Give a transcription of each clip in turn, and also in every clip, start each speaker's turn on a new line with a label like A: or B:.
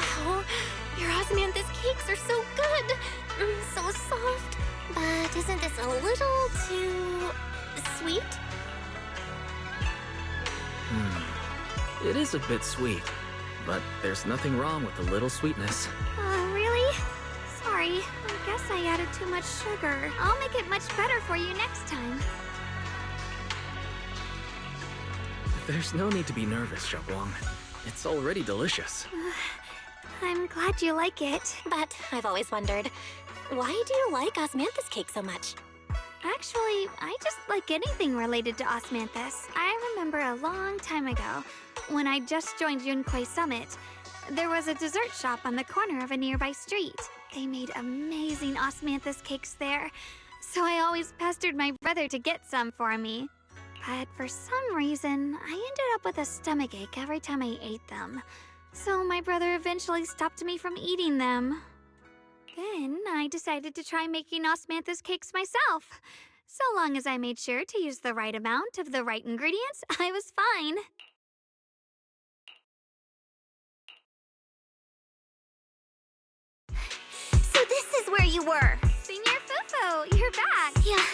A: Wow, your osmanthus cakes are so good. So soft. But isn't this a little too sweet?
B: It is a bit sweet, but there's nothing wrong with a little sweetness.
A: Really? Sorry, I guess I added too much sugar. I'll make it much better for you next time.
B: There's no need to be nervous, Xiaoguang. It's already delicious.
A: I'm glad you like it. But I've always wondered, why do you like osmanthus cake so much? Actually, I just like anything related to osmanthus. I remember a long time ago, when I just joined Yunquei Summit, there was a dessert shop on the corner of a nearby street. They made amazing osmanthus cakes there, so I always pestered my brother to get some for me. But for some reason, I ended up with a stomachache every time I ate them. So my brother eventually stopped me from eating them. Then I decided to try making osmanthus cakes myself. So long as I made sure to use the right amount of the right ingredients, I was fine. So this is where you were. Senior Fufu, you're back. Yeah,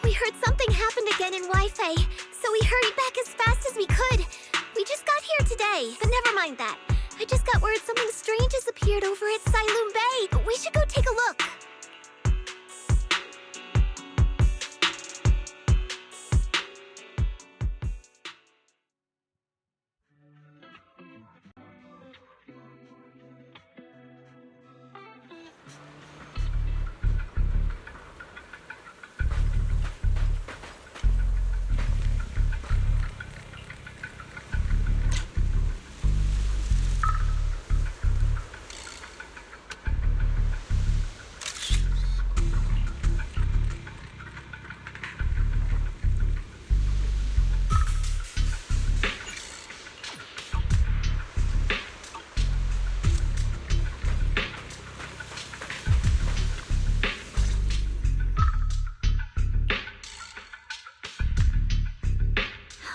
A: we heard something happened again in Waifei, so we hurried back as fast as we could. We just got here today, but never mind that. I just got word something strange has appeared over at Silum Bay. We should go take a look.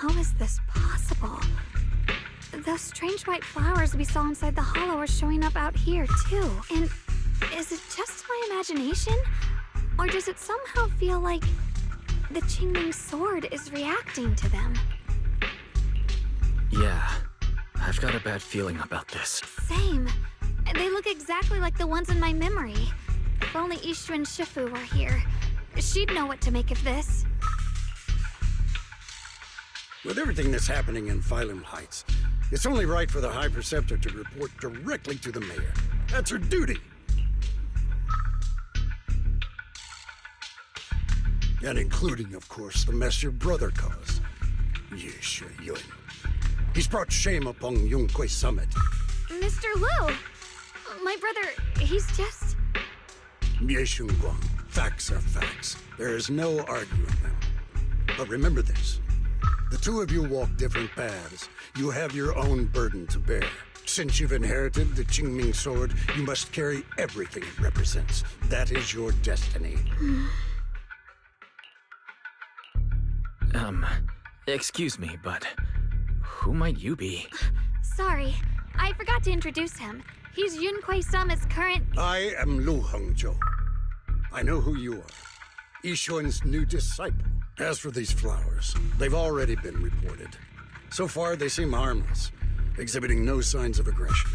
A: How is this possible? Those strange white flowers we saw inside the hollow are showing up out here, too. And is it just my imagination? Or does it somehow feel like the Qingming sword is reacting to them?
B: Yeah, I've got a bad feeling about this.
A: Same. They look exactly like the ones in my memory. If only Ishu and Shifu were here, she'd know what to make of this.
C: With everything that's happening in Phylum Heights, it's only right for the High Preceptor to report directly to the mayor. That's her duty. And including, of course, the mess your brother caused. Yes, Yun. He's brought shame upon Yunquei Summit.
A: Mr. Lu! My brother, he's just...
C: Yes, Guang. Facts are facts. There is no arguing them. But remember this. The two of you walk different paths. You have your own burden to bear. Since you've inherited the Qingming sword, you must carry everything it represents. That is your destiny.
B: Excuse me, but who might you be?
A: Sorry, I forgot to introduce him. He's Yunquei Summit's current...
C: I am Lu Hongzhou. I know who you are. Yixuan's new disciple. As for these flowers, they've already been reported. So far, they seem harmless, exhibiting no signs of aggression.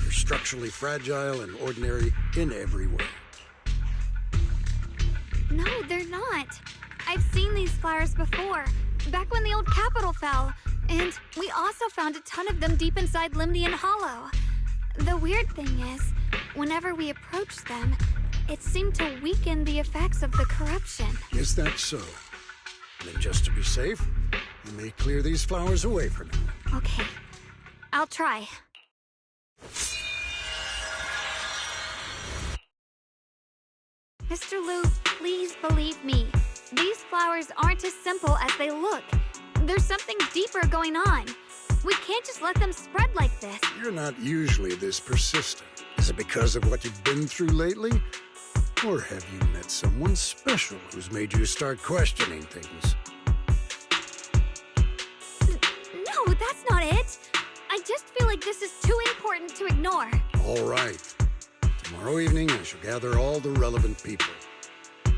C: They're structurally fragile and ordinary in every way.
A: No, they're not. I've seen these flowers before, back when the old capital fell. And we also found a ton of them deep inside Limdian Hollow. The weird thing is, whenever we approached them, it seemed to weaken the effects of the corruption.
C: Is that so? Then just to be safe, you may clear these flowers away for now.
A: Okay, I'll try. Mr. Lu, please believe me. These flowers aren't as simple as they look. There's something deeper going on. We can't just let them spread like this.
C: You're not usually this persistent. Is it because of what you've been through lately? Or have you met someone special who's made you start questioning things?
A: No, that's not it. I just feel like this is too important to ignore.
C: All right. Tomorrow evening, I shall gather all the relevant people.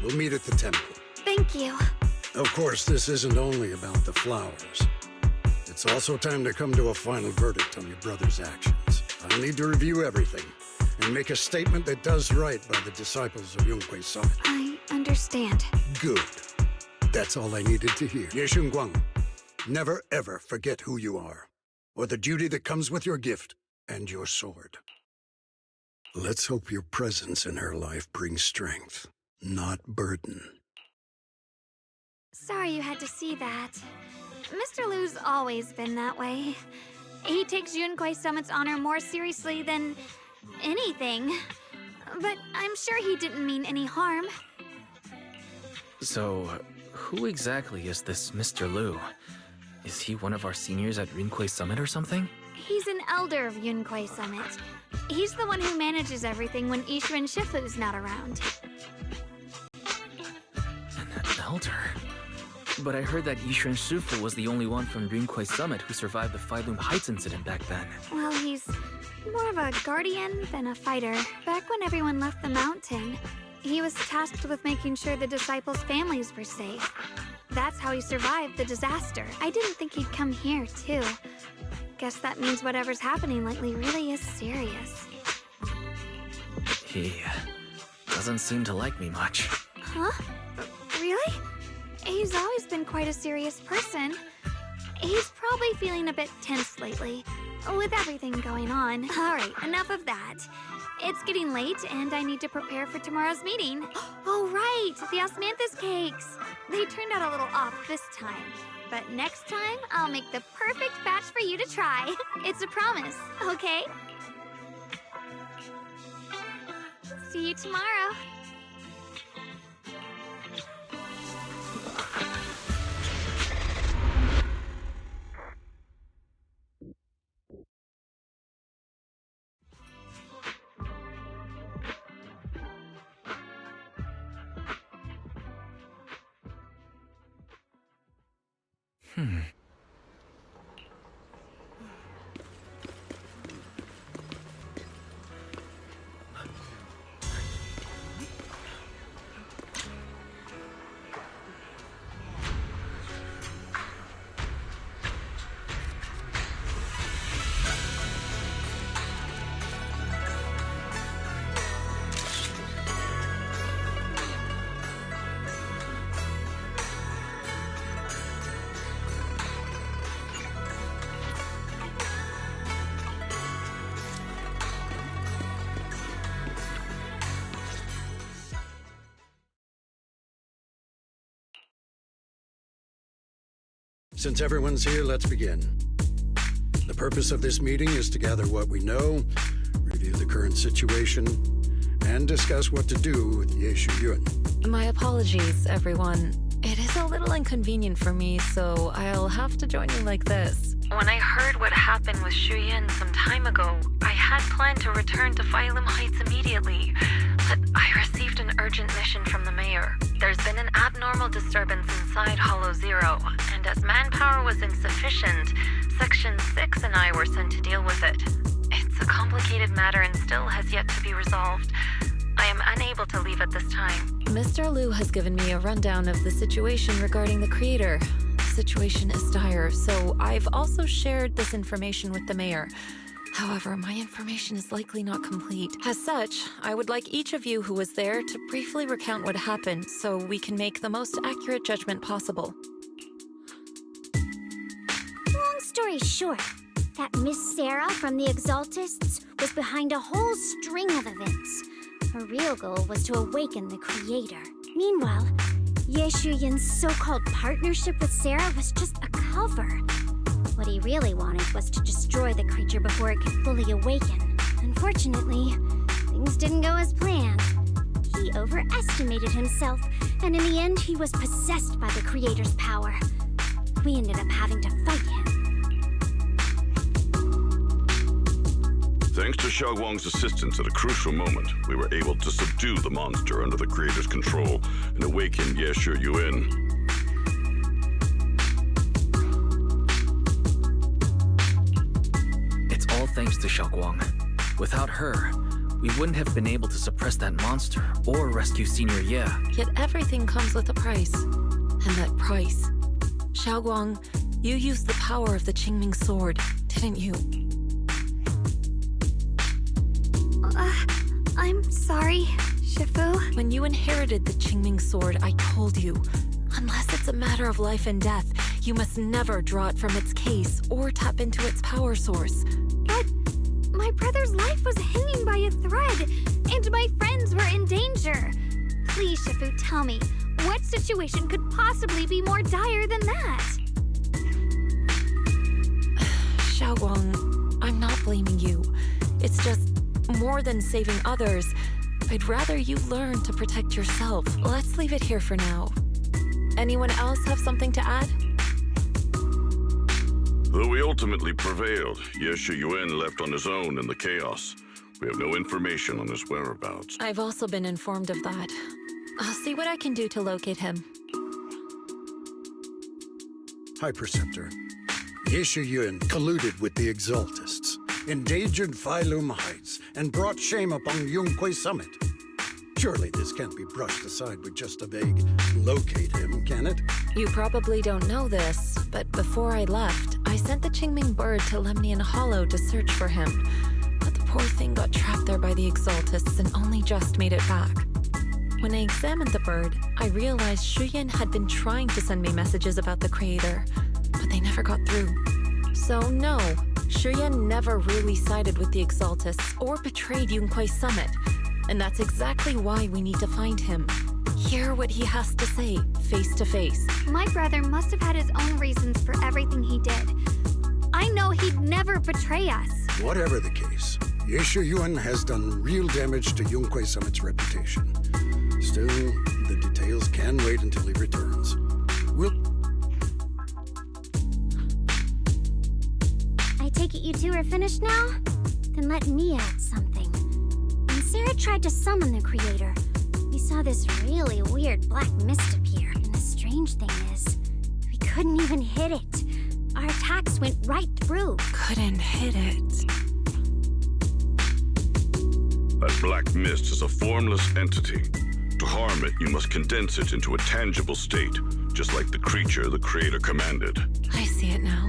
C: We'll meet at the temple.
A: Thank you.
C: Of course, this isn't only about the flowers. It's also time to come to a final verdict on your brother's actions. I'll need to review everything and make a statement that does right by the disciples of Yunkwei Summit.
A: I understand.
C: Good. That's all I needed to hear. Ye Guang, never ever forget who you are, or the duty that comes with your gift and your sword. Let's hope your presence in her life brings strength, not burden.
A: Sorry you had to see that. Mr. Lu's always been that way. He takes Yunkwei Summit's honor more seriously than anything. But I'm sure he didn't mean any harm.
B: So, who exactly is this Mr. Lu? Is he one of our seniors at Yunkwei Summit or something?
A: He's an elder of Yunkwei Summit. He's the one who manages everything when Ishu and Shifu's not around.
B: An elder? But I heard that Ishu and Shifu was the only one from Yunkwei Summit who survived the Phyloom Heights incident back then.
A: Well, he's more of a guardian than a fighter. Back when everyone left the mountain, he was tasked with making sure the disciples' families were safe. That's how he survived the disaster. I didn't think he'd come here, too. Guess that means whatever's happening lately really is serious.
B: He doesn't seem to like me much.
A: Huh? Really? He's always been quite a serious person. He's probably feeling a bit tense lately, with everything going on. Alright, enough of that. It's getting late, and I need to prepare for tomorrow's meeting. Oh, right! The osmanthus cakes! They turned out a little off this time. But next time, I'll make the perfect batch for you to try. It's a promise, okay? See you tomorrow.
C: Since everyone's here, let's begin. The purpose of this meeting is to gather what we know, review the current situation, and discuss what to do with Ye Yun.
D: My apologies, everyone. It is a little inconvenient for me, so I'll have to join you like this. When I heard what happened with Shu Yin some time ago, I had planned to return to Phyloom Heights immediately, but I received an urgent mission from the mayor. There's been an abnormal disturbance inside Hollow Zero, and as manpower was insufficient, Section 6 and I were sent to deal with it. It's a complicated matter and still has yet to be resolved. I am unable to leave at this time. Mr. Lu has given me a rundown of the situation regarding the creator. The situation is dire, so I've also shared this information with the mayor. However, my information is likely not complete. As such, I would like each of you who was there to briefly recount what happened so we can make the most accurate judgment possible.
E: Long story short, that Miss Sarah from the Exaltists was behind a whole string of events. Her real goal was to awaken the creator. Meanwhile, Ye Yun's so-called partnership with Sarah was just a cover. What he really wanted was to destroy the creature before it could fully awaken. Unfortunately, things didn't go as planned. He overestimated himself, and in the end, he was possessed by the creator's power. We ended up having to fight him.
F: Thanks to Xiaoguang's assistance at a crucial moment, we were able to subdue the monster under the creator's control and awaken Ye Yun.
B: It's all thanks to Xiaoguang. Without her, we wouldn't have been able to suppress that monster or rescue Senior Ye.
D: Yet everything comes with a price. And that price... Xiaoguang, you used the power of the Qingming sword, didn't you?
A: I'm sorry, Shifu.
D: When you inherited the Qingming sword, I told you, unless it's a matter of life and death, you must never draw it from its case or tap into its power source.
A: But my brother's life was hanging by a thread, and my friends were in danger. Please, Shifu, tell me, what situation could possibly be more dire than that?
D: Xiaoguang, I'm not blaming you. It's just, more than saving others, I'd rather you learn to protect yourself. Let's leave it here for now. Anyone else have something to add?
F: Though we ultimately prevailed, Ye Shiyuan left on his own in the chaos. We have no information on his whereabouts.
D: I've also been informed of that. I'll see what I can do to locate him.
C: High Preceptor, Ye Shiyuan colluded with the Exaltists, endangered Phylum Heights, and brought shame upon Yunquay Summit. Surely this can't be brushed aside with just a vague locate him, can it?
D: You probably don't know this, but before I left, I sent the Qingming bird to Lemnian Hollow to search for him. But the poor thing got trapped there by the Exaltists and only just made it back. When I examined the bird, I realized Shuyan had been trying to send me messages about the Creator, but they never got through. So no, Shuyan never really sided with the Exaltists or betrayed Yunquay Summit, and that's exactly why we need to find him. Hear what he has to say, face to face.
A: My brother must have had his own reasons for everything he did. I know he'd never betray us.
C: Whatever the case, Ye Shiyuan has done real damage to Yunquay Summit's reputation. Still, the details can wait until he returns.
E: I take it you two are finished now? Then let me add something. When Sarah tried to summon the Creator, we saw this really weird black mist appear. And the strange thing is, we couldn't even hit it. Our attacks went right through.
D: Couldn't hit it.
F: That black mist is a formless entity. To harm it, you must condense it into a tangible state, just like the creature the Creator commanded.
D: I see it now.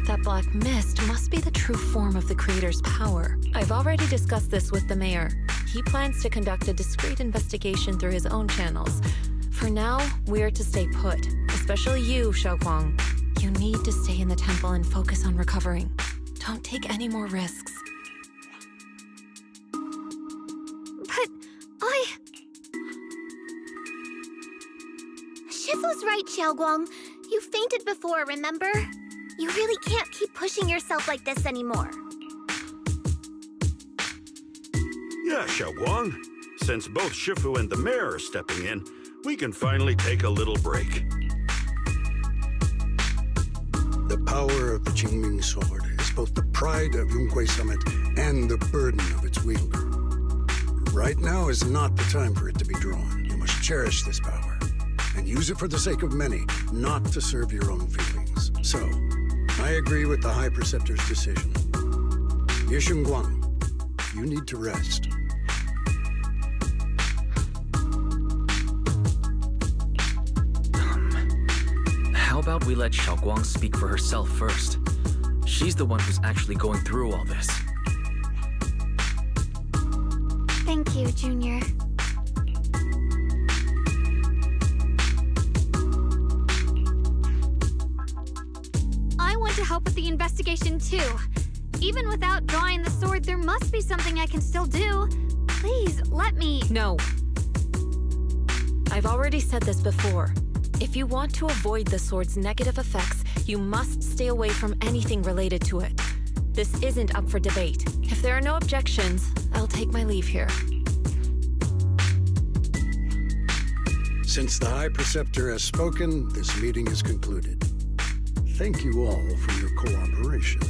D: That black mist must be the true form of the Creator's power. I've already discussed this with the mayor. He plans to conduct a discreet investigation through his own channels. For now, we're to stay put. Especially you, Xiaoguang. You need to stay in the temple and focus on recovering. Don't take any more risks.
A: But
E: Shifu's right, Xiaoguang. You fainted before, remember? You really can't keep pushing yourself like this anymore.
G: Yeah, Xiaoguang. Since both Shifu and the mayor are stepping in, we can finally take a little break.
C: The power of the Qingming sword is both the pride of Yunquay Summit and the burden of its wielder. Right now is not the time for it to be drawn. You must cherish this power and use it for the sake of many, not to serve your own feelings. So, I agree with the High Preceptor's decision. Ye Shiyuan, you need to rest.
B: How about we let Xiaoguang speak for herself first? She's the one who's actually going through all this.
A: thank you, Junior. I want to help with the investigation too. Even without drawing the sword, there must be something I can still do. Please, let me.
D: No. I've already said this before. If you want to avoid the sword's negative effects, you must stay away from anything related to it. This isn't up for debate. If there are no objections, I'll take my leave here.
C: Since the High Preceptor has spoken, this meeting is concluded. Thank you all for your cooperation.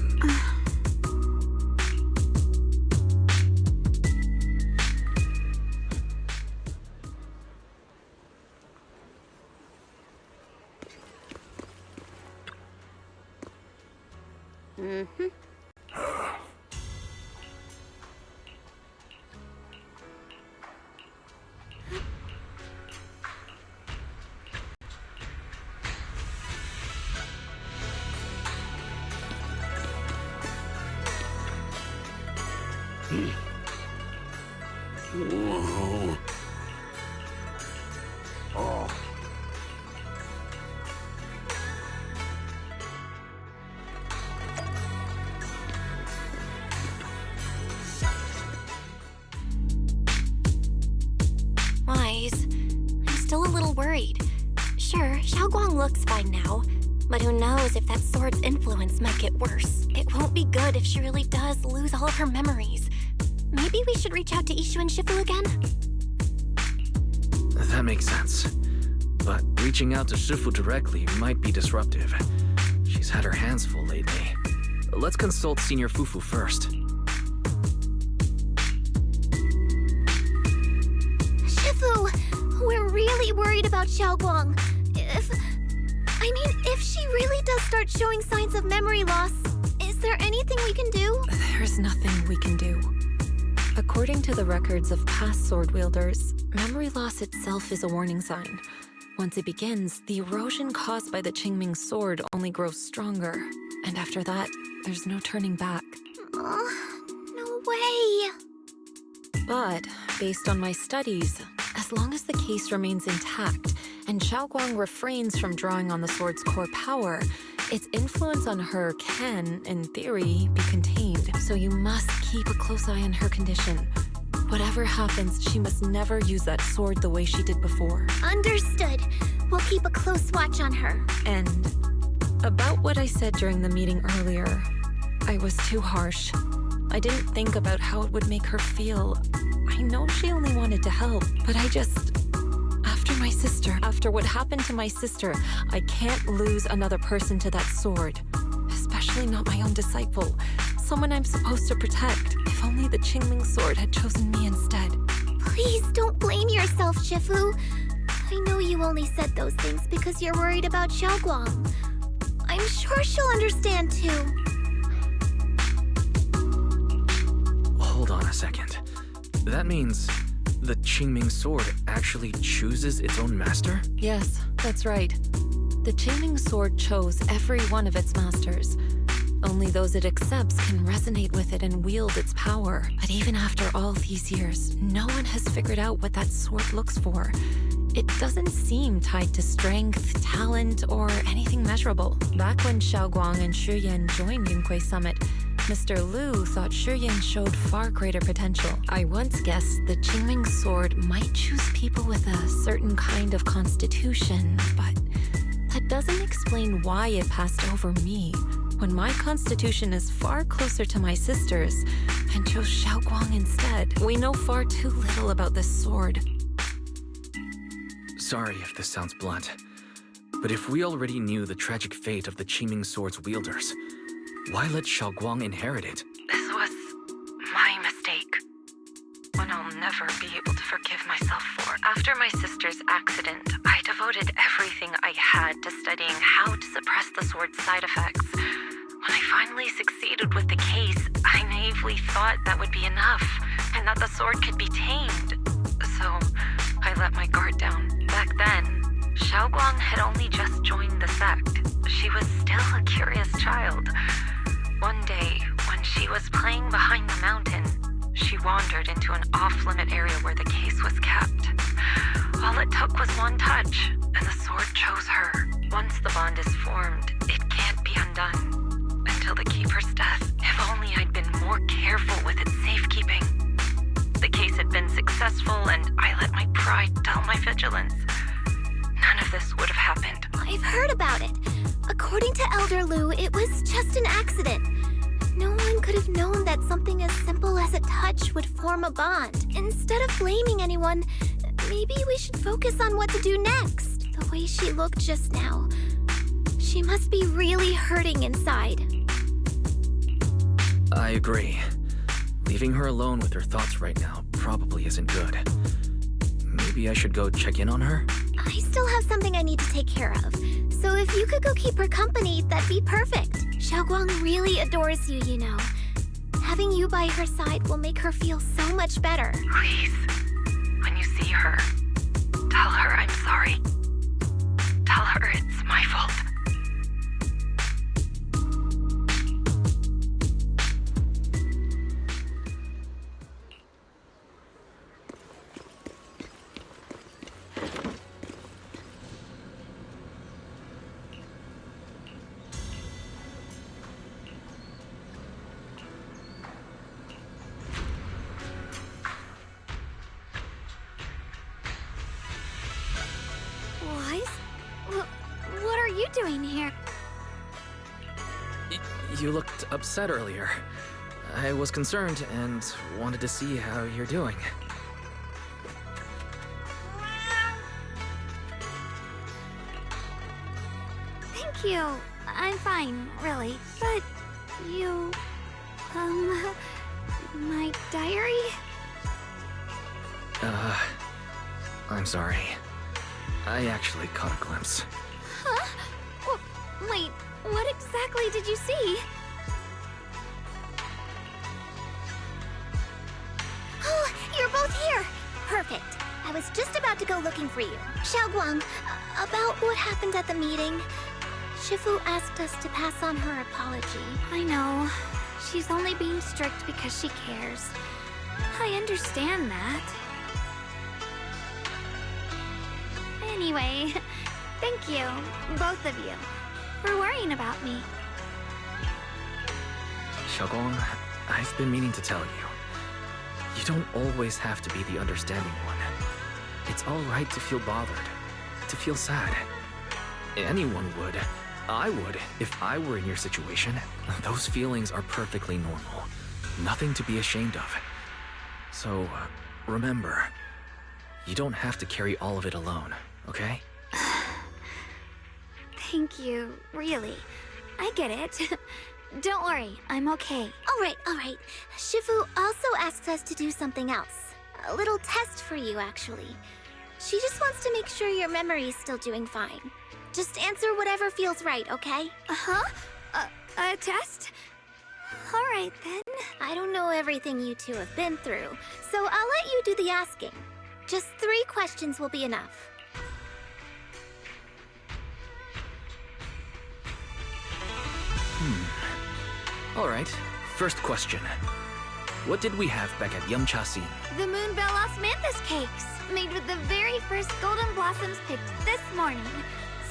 C: Whoa. Oh.
A: Wise, I'm still a little worried. Sure, Xiaoguang looks fine now, but who knows if that sword's influence might get worse. It won't be good if she really does lose all of her memories. Maybe we should reach out to Ishu and Shifu again?
B: That makes sense. But reaching out to Shifu directly might be disruptive. She's had her hands full lately. Let's consult Senior Fufu first.
E: Shifu, we're really worried about Xiaoguang. If she really does start showing signs of memory loss, is there anything we can do?
D: There's nothing we can do. According to the records of past sword wielders, memory loss itself is a warning sign. Once it begins, the erosion caused by the Qingming sword only grows stronger. And after that, there's no turning back.
E: No way.
D: But, based on my studies, as long as the case remains intact and Xiaoguang refrains from drawing on the sword's core power, its influence on her can, in theory, be contained. So you must keep a close eye on her condition. Whatever happens, she must never use that sword the way she did before.
E: Understood. We'll keep a close watch on her.
D: And about what I said during the meeting earlier, I was too harsh. I didn't think about how it would make her feel. I know she only wanted to help, but after what happened to my sister, I can't lose another person to that sword. Especially not my own disciple, someone I'm supposed to protect. If only the Qingming sword had chosen me instead.
E: Please don't blame yourself, Shifu. I know you only said those things because you're worried about Xiaoguang. I'm sure she'll understand too.
B: Hold on a second. That means the Qingming sword actually chooses its own master?
D: Yes, that's right. The Qingming sword chose every one of its masters. Only those it accepts can resonate with it and wield its power. But even after all these years, no one has figured out what that sword looks for. It doesn't seem tied to strength, talent, or anything measurable. Back when Xiaoguang and Shiyan joined Yunquei Summit, Mr. Liu thought Shiyan showed far greater potential. I once guessed the Qingming sword might choose people with a certain kind of constitution, but that doesn't explain why it passed over me, when my constitution is far closer to my sister's, and chose Xiaoguang instead. We know far too little about this sword.
B: Sorry if this sounds blunt, but if we already knew the tragic fate of the Qingming sword's wielders, why let Xiaoguang inherit it?
D: This was my mistake. One I'll never be able to forgive myself for. After my sister's accident, I devoted everything I had to studying how to suppress the sword's side effects. When I finally succeeded with the case, I naively thought that would be enough, and that the sword could be tamed. So, I let my guard down. Back then, Xiaoguang had only just joined the sect. She was still a curious child. One day, when she was playing behind the mountain, she wandered into an off-limit area where the case was kept. All it took was one touch, and the sword chose her. Once the bond is formed, it can't be undone. Until the keeper's death, if only I'd been more careful with its safekeeping. The case had been successful, and I let my pride dull my vigilance. None of this would have happened.
E: I've heard about it. According to Elder Liu, it was just an accident. No one could have known that something as simple as a touch would form a bond. Instead of blaming anyone, maybe we should focus on what to do next. The way she looked just now, she must be really hurting inside.
B: I agree. Leaving her alone with her thoughts right now probably isn't good. Maybe I should go check in on her?
E: I still have something I need to take care of, so if you could go keep her company, that'd be perfect. Xiaoguang really adores you, you know. Having you by her side will make her feel so much better.
D: Please, when you see her, tell her I'm sorry. Tell her it's my fault.
B: You looked upset earlier. I was concerned and wanted to see how you're doing.
A: Thank you. I'm fine, really. But you... my diary?
B: I'm sorry. I actually caught a glimpse.
A: Huh? Wait, what exactly did you see?
E: Oh, you're both here! Perfect. I was just about to go looking for you. Xiaoguang, about what happened at the meeting, Shifu asked us to pass on her apology.
A: I know. She's only being strict because she cares. I understand that. Anyway, thank you, both of you, for worrying about me.
B: Xiaoguang, I've been meaning to tell you. You don't always have to be the understanding one. It's alright to feel bothered, to feel sad. Anyone would. I would, if I were in your situation. Those feelings are perfectly normal. Nothing to be ashamed of. So, remember, you don't have to carry all of it alone, okay?
A: Thank you, really. I get it. Don't worry, I'm okay.
E: All right. Shifu also asked us to do something else. A little test for you, actually. She just wants to make sure your memory is still doing fine. Just answer whatever feels right, okay?
A: Uh-huh? A test? All right, then.
E: I don't know everything you two have been through, so I'll let you do the asking. Just 3 questions will be enough.
B: Alright, first question. What did we have back at Yumcha-si?
A: The Moonbell Osmanthus cakes, made with the very first golden blossoms picked this morning.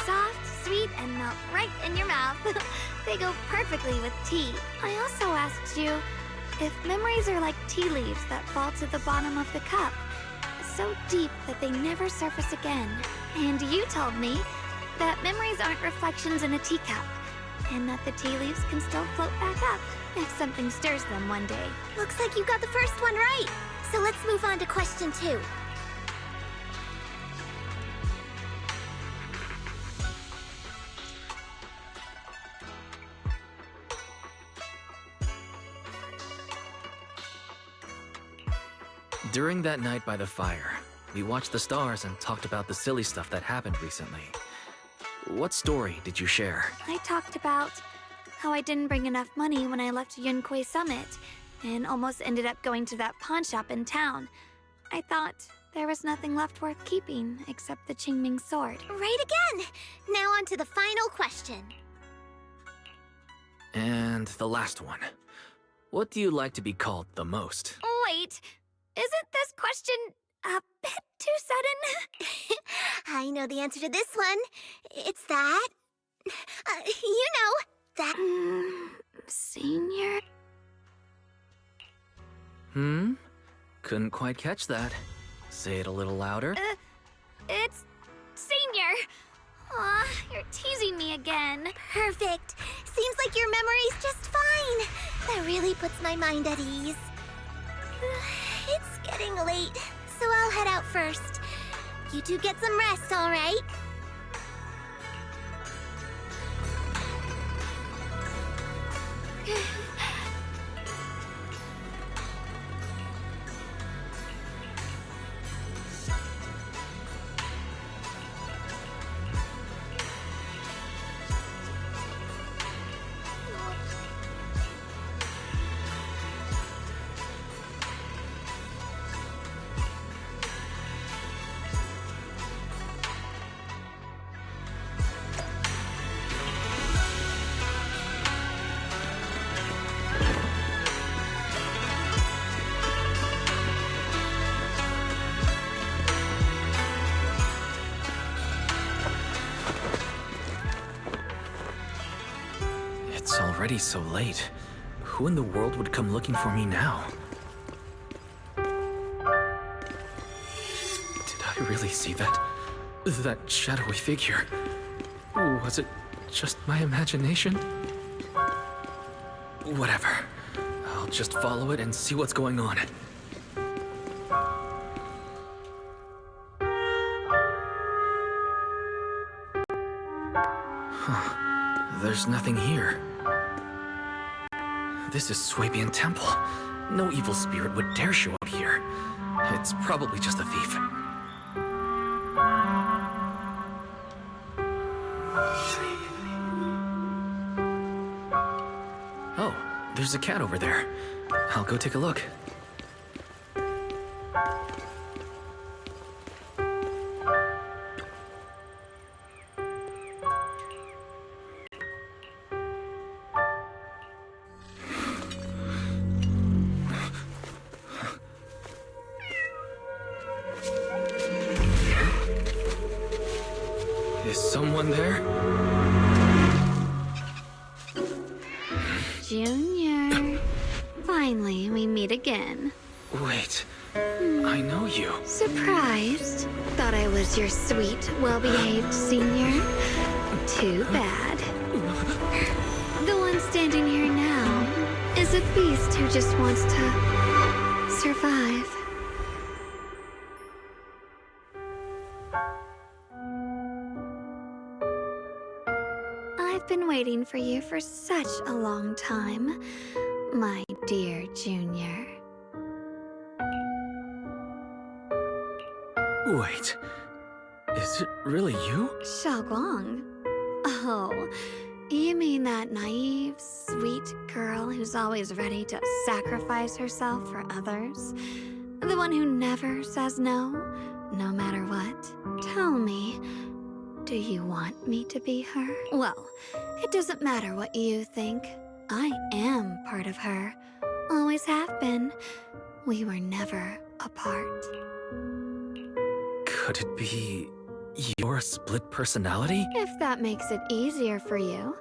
A: Soft, sweet, and melt right in your mouth. They go perfectly with tea. I also asked you if memories are like tea leaves that fall to the bottom of the cup, so deep that they never surface again. And you told me that memories aren't reflections in a teacup, and that the tea leaves can still float back up if something stirs them one day.
E: Looks like you got the first one right. So let's move on to question 2.
B: During that night by the fire, we watched the stars and talked about the silly stuff that happened recently. What story did you share?
A: I talked about how I didn't bring enough money when I left Yunquei Summit, and almost ended up going to that pawn shop in town. I thought there was nothing left worth keeping except the Qingming sword.
E: Right again! Now on to the final question.
B: And the last one. What do you like to be called the most?
A: Wait, isn't this question a bit too sudden?
E: I know the answer to this one. It's that... you know, that...
A: Senior?
B: Couldn't quite catch that. Say it a little louder.
A: It's... Senior! Aw, you're teasing me again.
E: Perfect. Seems like your memory's just fine. That really puts my mind at ease. It's getting late, so I'll head out first. You two get some rest, all right?
B: It's already so late. Who in the world would come looking for me now? Did I really see that shadowy figure? Was it just my imagination? Whatever. I'll just follow it and see what's going on. Huh. There's nothing here. This is Swabian Temple. No evil spirit would dare show up here. It's probably just a thief. Oh, there's a cat over there. I'll go take a look. Is someone there?
A: Junior. Finally, we meet again.
B: Wait, I know you.
A: Surprised? Thought I was your sweet, well-behaved senior? Too bad. The one standing here now is a beast who just wants to survive. I've been waiting for you for such a long time, my dear Junior.
B: Wait, is it really you?
A: Xiaoguang. Oh, you mean that naive, sweet girl who's always ready to sacrifice herself for others? The one who never says no, no matter what? Tell me, do you want me to be her? Well, it doesn't matter what you think. I am part of her. Always have been. We were never apart.
B: Could it be your split personality?
A: If that makes it easier for you,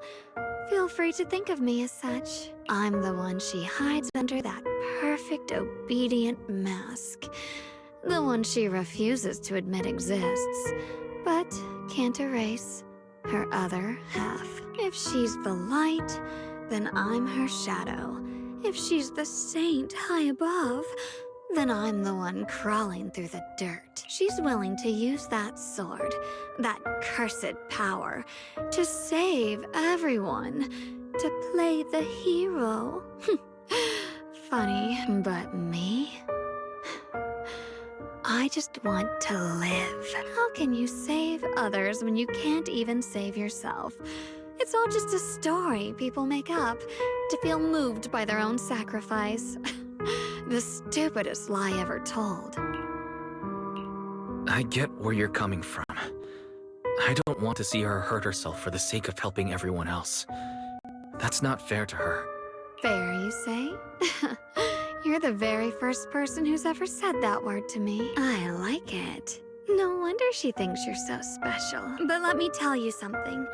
A: feel free to think of me as such. I'm the one she hides under that perfect, obedient mask. The one she refuses to admit exists, but can't erase her other half. If she's the light, then I'm her shadow. If she's the saint high above, then I'm the one crawling through the dirt. She's willing to use that sword, that cursed power, to save everyone, to play the hero. Funny, but me? I just want to live. How can you save others when you can't even save yourself? It's all just a story people make up to feel moved by their own sacrifice. The stupidest lie ever told.
B: I get where you're coming from. I don't want to see her hurt herself for the sake of helping everyone else. That's not fair to her.
A: Fair, you say? You're the very first person who's ever said that word to me. I like it. No wonder she thinks you're so special. But let me tell you something.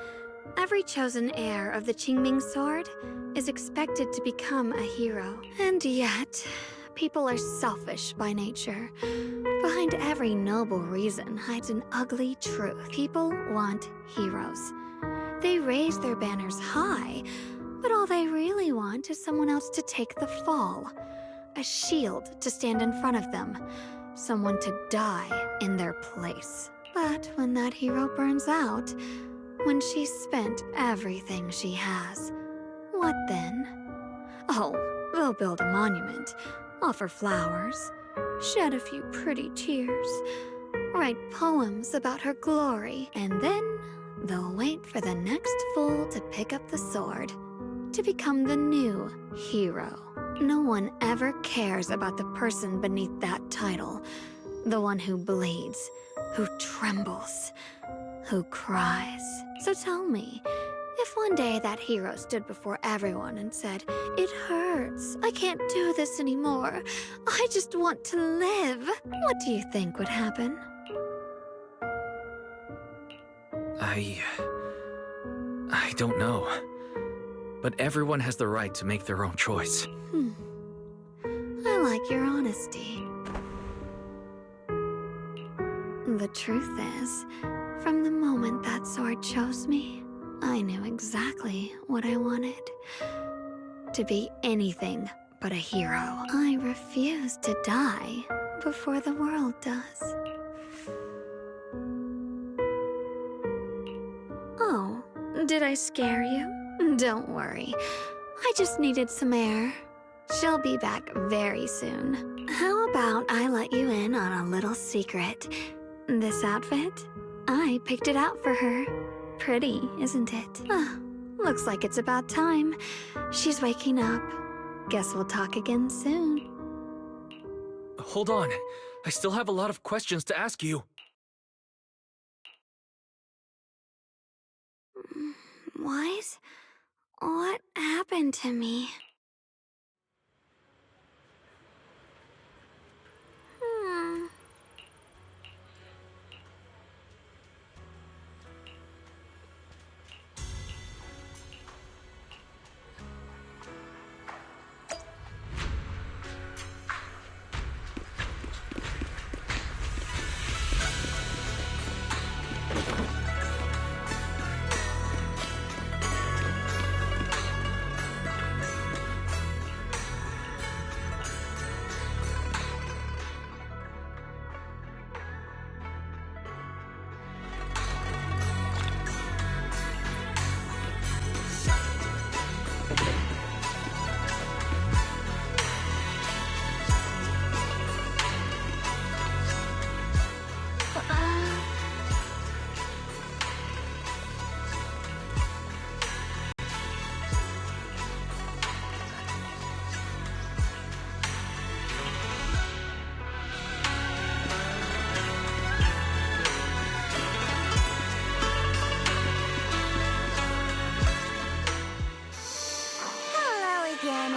A: Every chosen heir of the Qingming sword is expected to become a hero. And yet, people are selfish by nature. Behind every noble reason hides an ugly truth. People want heroes. They raise their banners high, but all they really want is someone else to take the fall. A shield to stand in front of them. Someone to die in their place. But when that hero burns out, when she's spent everything she has, what then? Oh, they'll build a monument, offer flowers, shed a few pretty tears, write poems about her glory, and then they'll wait for the next fool to pick up the sword, to become the new hero. No one ever cares about the person beneath that title, the one who bleeds, who trembles, who cries. So tell me, if one day that hero stood before everyone and said, "It hurts, I can't do this anymore, I just want to live," what do you think would happen?
B: I don't know. But everyone has the right to make their own choice.
A: I like your honesty. The truth is, from the moment that sword chose me, I knew exactly what I wanted. to be anything but a hero. I refuse to die before the world does. Oh, did I scare you? Don't worry. I just needed some air. She'll be back very soon. How about I let you in on a little secret? This outfit? I picked it out for her. Pretty, isn't it? Looks like it's about time. She's waking up. Guess we'll talk again soon.
B: Hold on. I still have a lot of questions to ask you.
A: What happened to me?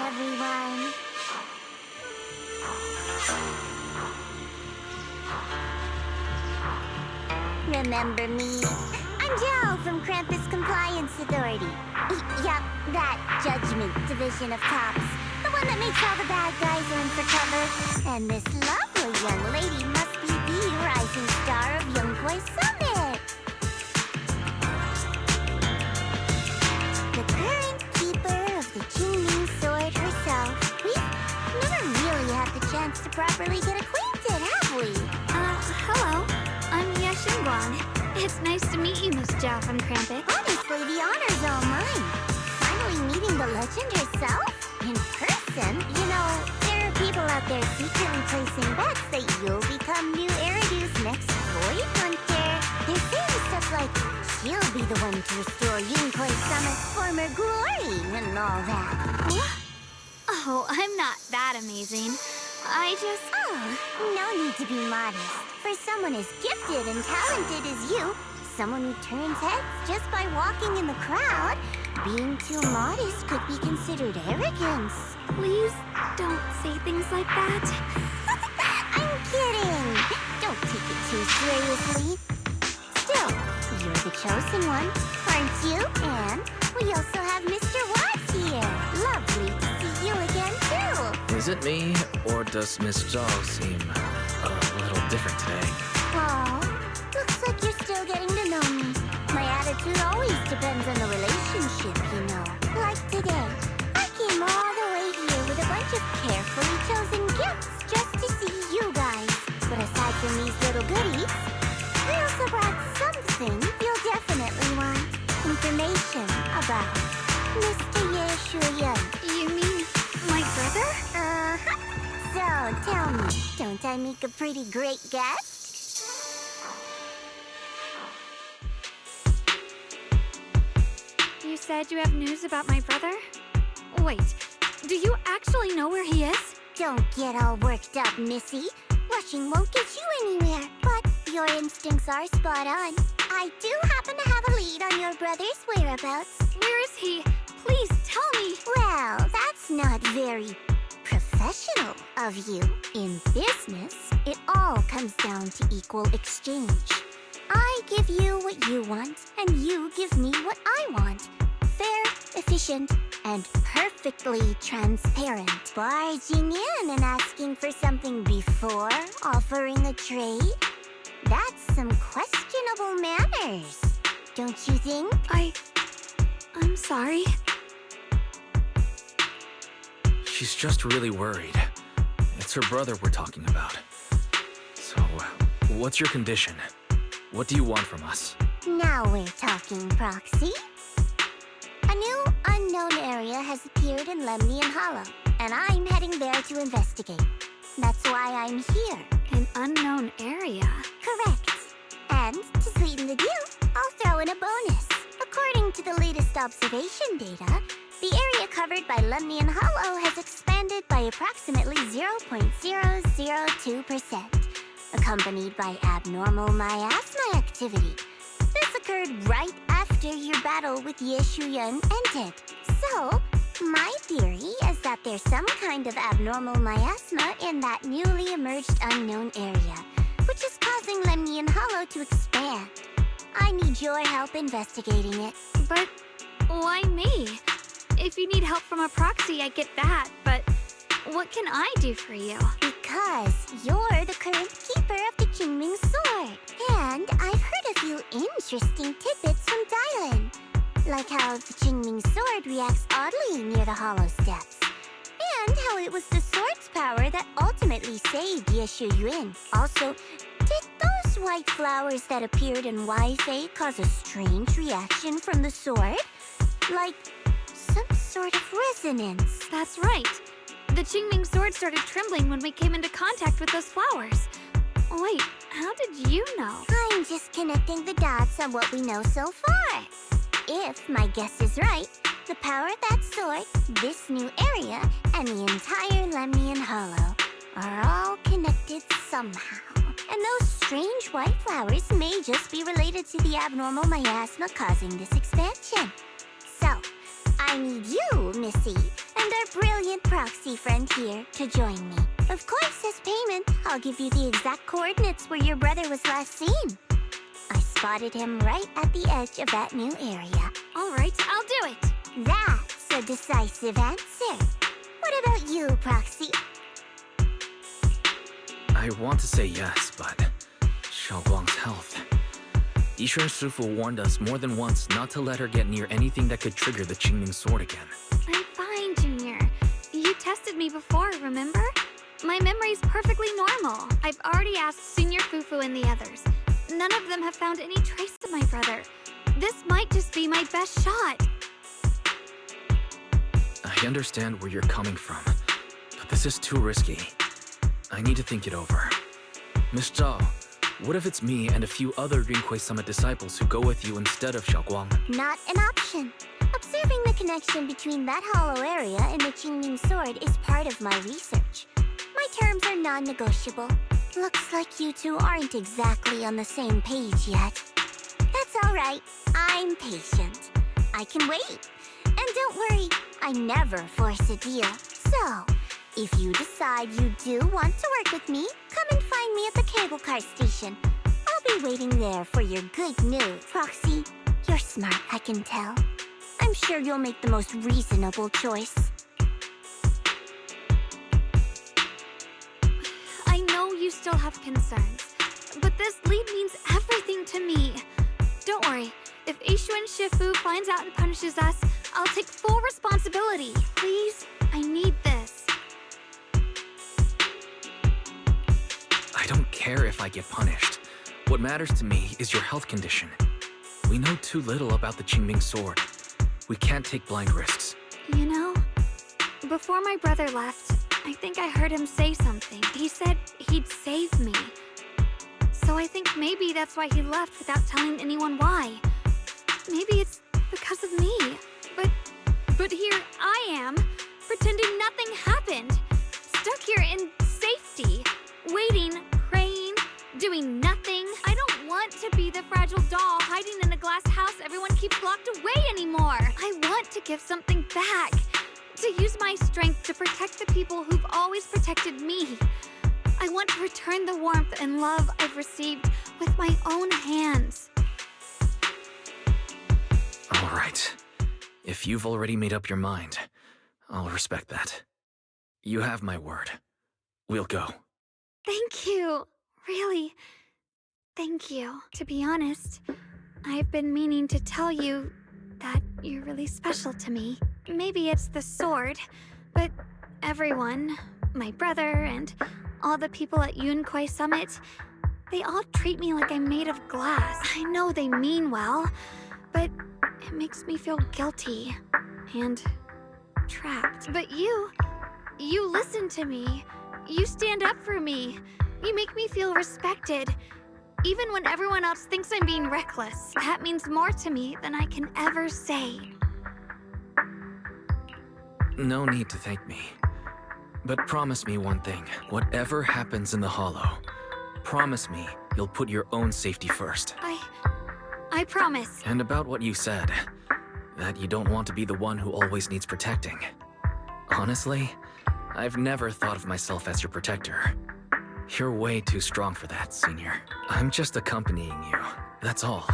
E: Everyone. Remember me? I'm Joe from Krampus Compliance Authority. Yup, that Judgment Division of Cops. The one that makes all the bad guys run for cover. And this lovely young lady must be the rising star of Youngkoi Summit. The current keeper of the Jingming Sword herself. We've never really had the chance to properly get acquainted, have we?
A: Hello. I'm Yashingguan. It's nice to meet you, Miss Zhao from Krampus.
E: Honestly, the honor's all mine. Finally meeting the legend herself? In person? You know, there are people out there secretly placing bets that you'll become new Eridu's next Void Hunter. They're saying stuff like, she'll be the one to restore Youngkoi Summit's former glory and all that.
A: What? Oh, I'm not that amazing.
E: Oh, no need to be modest. For someone as gifted and talented as you, someone who turns heads just by walking in the crowd, being too modest could be considered arrogance.
A: Please don't say things like that.
E: I'm kidding. Don't take it too seriously. Still, you're the chosen one, aren't you? And we also have Mr. Watts here. Lovely to see you again, too.
B: Is it me, or does Miss Zhao seem a little different today?
E: Oh, looks like you're still getting to know me. My attitude always depends on the relationship, you know. Like today, I came all the way here with a bunch of carefully chosen gifts just to see you guys. But aside from these little goodies, I also brought something you'll definitely want. Information about Mr. Ye Shuyan.
A: You mean my brother?
E: Uh-huh. So, tell me, don't I make a pretty great guest?
A: You said you have news about my brother? Wait, do you actually know where he is?
E: Don't get all worked up, Missy. Rushing won't get you anywhere, but your instincts are spot on. I do happen to have a lead on your brother's whereabouts.
A: Where is he? Please tell me.
E: Well, that's not very professional of you. In business, it all comes down to equal exchange. I give you what you want, and you give me what I want. Fair, efficient, and perfectly transparent. Barging in and asking for something before offering a trade? That's some questionable manners, don't you think?
A: I'm sorry.
B: She's just really worried. It's her brother we're talking about. So, what's your condition? What do you want from us?
E: Now we're talking, Proxy. A new unknown area has appeared in Lemnian Hollow, and I'm heading there to investigate. That's why I'm here.
A: An unknown area?
E: Correct. And to sweeten the deal, I'll throw in a bonus. According to the latest observation data, the area covered by Lemnian Hollow has expanded by approximately 0.002%, accompanied by abnormal miasma activity. This occurred right after your battle with Yeshuyan ended. So, my theory is that there's some kind of abnormal miasma in that newly emerged unknown area, which is causing Lemnian Hollow to expand. I need your help investigating it.
A: But why me? If you need help from a proxy, I get that, but what can I do for you?
E: Because you're the current keeper of the Qingming Sword. And I've heard a few interesting tidbits from Dylan. Like how the Qingming Sword reacts oddly near the Hollow Steps. And how it was the sword's power that ultimately saved Yeshu Yuan. Also, did those white flowers that appeared in Waifei cause a strange reaction from the sword? Like some sort of resonance.
A: That's right. The Qingming Sword started trembling when we came into contact with those flowers. Wait, how did you know?
E: I'm just connecting the dots on what we know so far. If my guess is right, the power of that sword, this new area, and the entire Lemnian Hollow are all connected somehow. And those strange white flowers may just be related to the abnormal miasma causing this expansion. So, I need you, Missy, and our brilliant proxy friend here to join me. Of course, as payment, I'll give you the exact coordinates where your brother was last seen. I spotted him right at the edge of that new area.
A: All right, I'll do it.
E: That's a decisive answer. What about you, Proxy?
B: I want to say yes, but Xiaoguang's health. Yishuan Shifu warned us more than once not to let her get near anything that could trigger the Qingming Sword again.
A: I'm fine, Junior. You tested me before, remember? My memory's perfectly normal. I've already asked Senior Fufu and the others. None of them have found any trace of my brother. This might just be my best shot.
B: I understand where you're coming from, but this is too risky. I need to think it over. Miss Zhao, what if it's me and a few other Rinkwei Summit disciples who go with you instead of Xiaoguang?
E: Not an option. Observing the connection between that hollow area and the Qingming Sword is part of my research. My terms are non-negotiable. Looks like you two aren't exactly on the same page yet. That's all right. I'm patient. I can wait. And don't worry, I never force a deal. So, if you decide you do want to work with me, come and find me at the cable car station. I'll be waiting there for your good news. Proxy, you're smart, I can tell. I'm sure you'll make the most reasonable choice.
A: I know you still have concerns, but this lead means everything to me. Don't worry, if Yishuan Shifu finds out and punishes us, I'll take full responsibility. Please, I need this.
B: I don't care if I get punished. What matters to me is your health condition. We know too little about the Qingming Sword. We can't take blind risks.
A: You know, before my brother left, I think I heard him say something. He said he'd save me. So I think maybe that's why he left without telling anyone why. Maybe it's because of me. But here I am, pretending nothing happened. Stuck here in safety, waiting, praying, doing nothing. I don't want to be the fragile doll hiding in a glass house everyone keeps locked away anymore. I want to give something back. To use my strength to protect the people who've always protected me. I want to return the warmth and love I've received with my own hands.
B: All right. If you've already made up your mind, I'll respect that. You have my word. We'll go.
A: Thank you. Really. Thank you. To be honest, I've been meaning to tell you that you're really special to me. Maybe it's the sword, but everyone, my brother, and all the people at Yunquai Summit, they all treat me like I'm made of glass. I know they mean well, but it makes me feel guilty and trapped. But you listen to me. You stand up for me. You make me feel respected. Even when everyone else thinks I'm being reckless, that means more to me than I can ever say.
B: No need to thank me. But promise me one thing. Whatever happens in the Hollow, promise me you'll put your own safety first.
A: I promise.
B: And about what you said, that you don't want to be the one who always needs protecting. Honestly, I've never thought of myself as your protector. You're way too strong for that, Senior. I'm just accompanying you, that's all.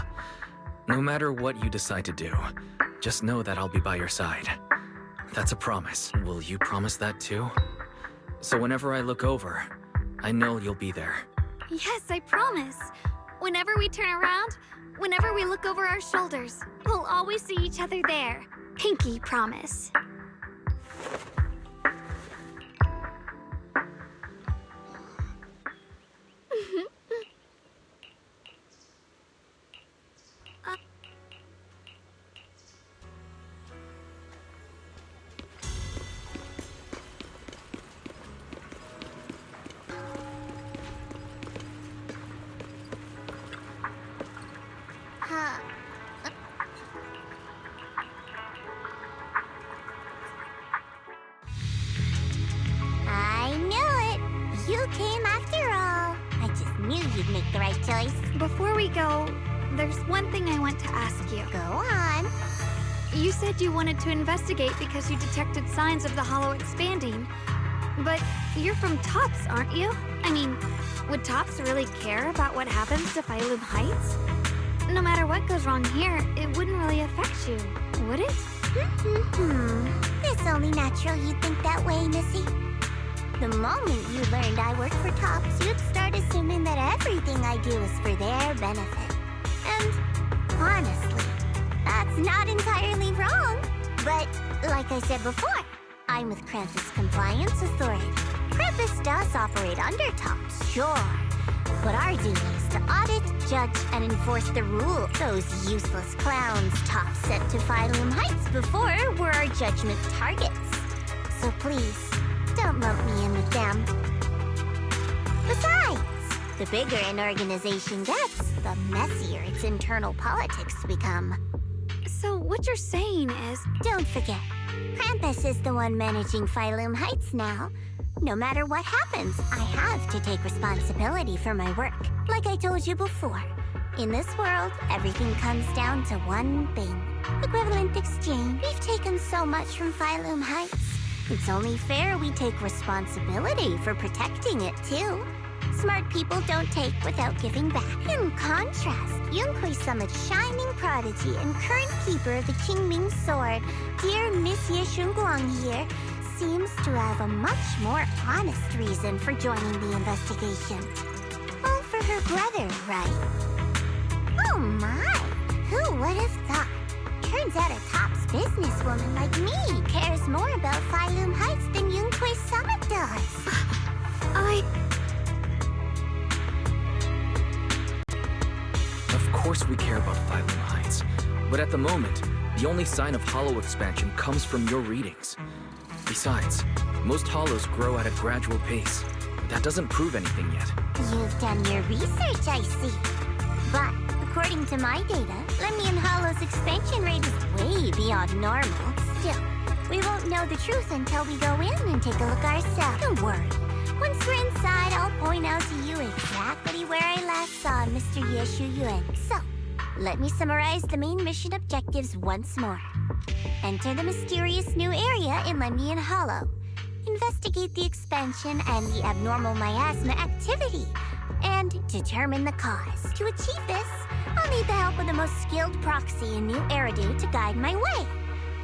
B: No matter what you decide to do, just know that I'll be by your side. That's a promise. Will you promise that too? So whenever I look over, I know you'll be there.
A: Yes, I promise. Whenever we turn around, whenever we look over our shoulders, we'll always see each other there. Pinky promise.
E: I knew it. You came after all. I just knew you'd make the right choice.
A: Before we go, there's one thing I want to ask you.
E: Go on.
A: You said you wanted to investigate because you detected signs of the Hollow expanding. But you're from Tops, aren't you? I mean, would Tops really care about what happens to Phylum Heights? No matter what goes wrong here, it wouldn't really affect you, would it?
E: It's only natural you'd think that way, Missy. The moment you learned I work for Tops, you'd start assuming that everything I do is for their benefit. And honestly, that's not entirely wrong. But like I said before, I'm with Krampus Compliance Authority. Krampus does operate under Tops, sure. But our duty is to audit, judge, and enforce the rules. Those useless clowns Tops sent to Phylum Heights before were our judgment targets. So please, don't lump me in with them. Besides, the bigger an organization gets, the messier its internal politics become.
A: So what you're saying is...
E: Don't forget, Krampus is the one managing Phylum Heights now. No matter what happens, I have to take responsibility for my work. Like I told you before, in this world, everything comes down to one thing. Equivalent exchange. We've taken so much from Phylum Heights. It's only fair we take responsibility for protecting it, too. Smart people don't take without giving back. In contrast, Yunquai Summit's shining prodigy and current keeper of the Qingming Sword, dear Miss Ye Shunguang here, seems to have a much more honest reason for joining the investigation. All for her brother, right? Oh my! Who would have thought? Turns out a Tops businesswoman like me cares more about Phylum Heights than Yunquai Summit does.
B: Of course we care about Phylum Heights, but at the moment, the only sign of Hollow expansion comes from your readings. Besides, most Hollows grow at a gradual pace. That doesn't prove anything yet.
E: You've done your research, I see. But according to my data, Lemian Hollow's expansion rate is way beyond normal. Still, we won't know the truth until we go in and take a look ourselves. Don't worry. Once we're inside, I'll point out to you exactly where I last saw Mr. Yeshu Yuan. So, let me summarize the main mission objectives once more. Enter the mysterious new area in Lemian Hollow. Investigate the expansion and the abnormal miasma activity. And determine the cause. To achieve this, I'll need the help of the most skilled proxy in New Eridu to guide my way.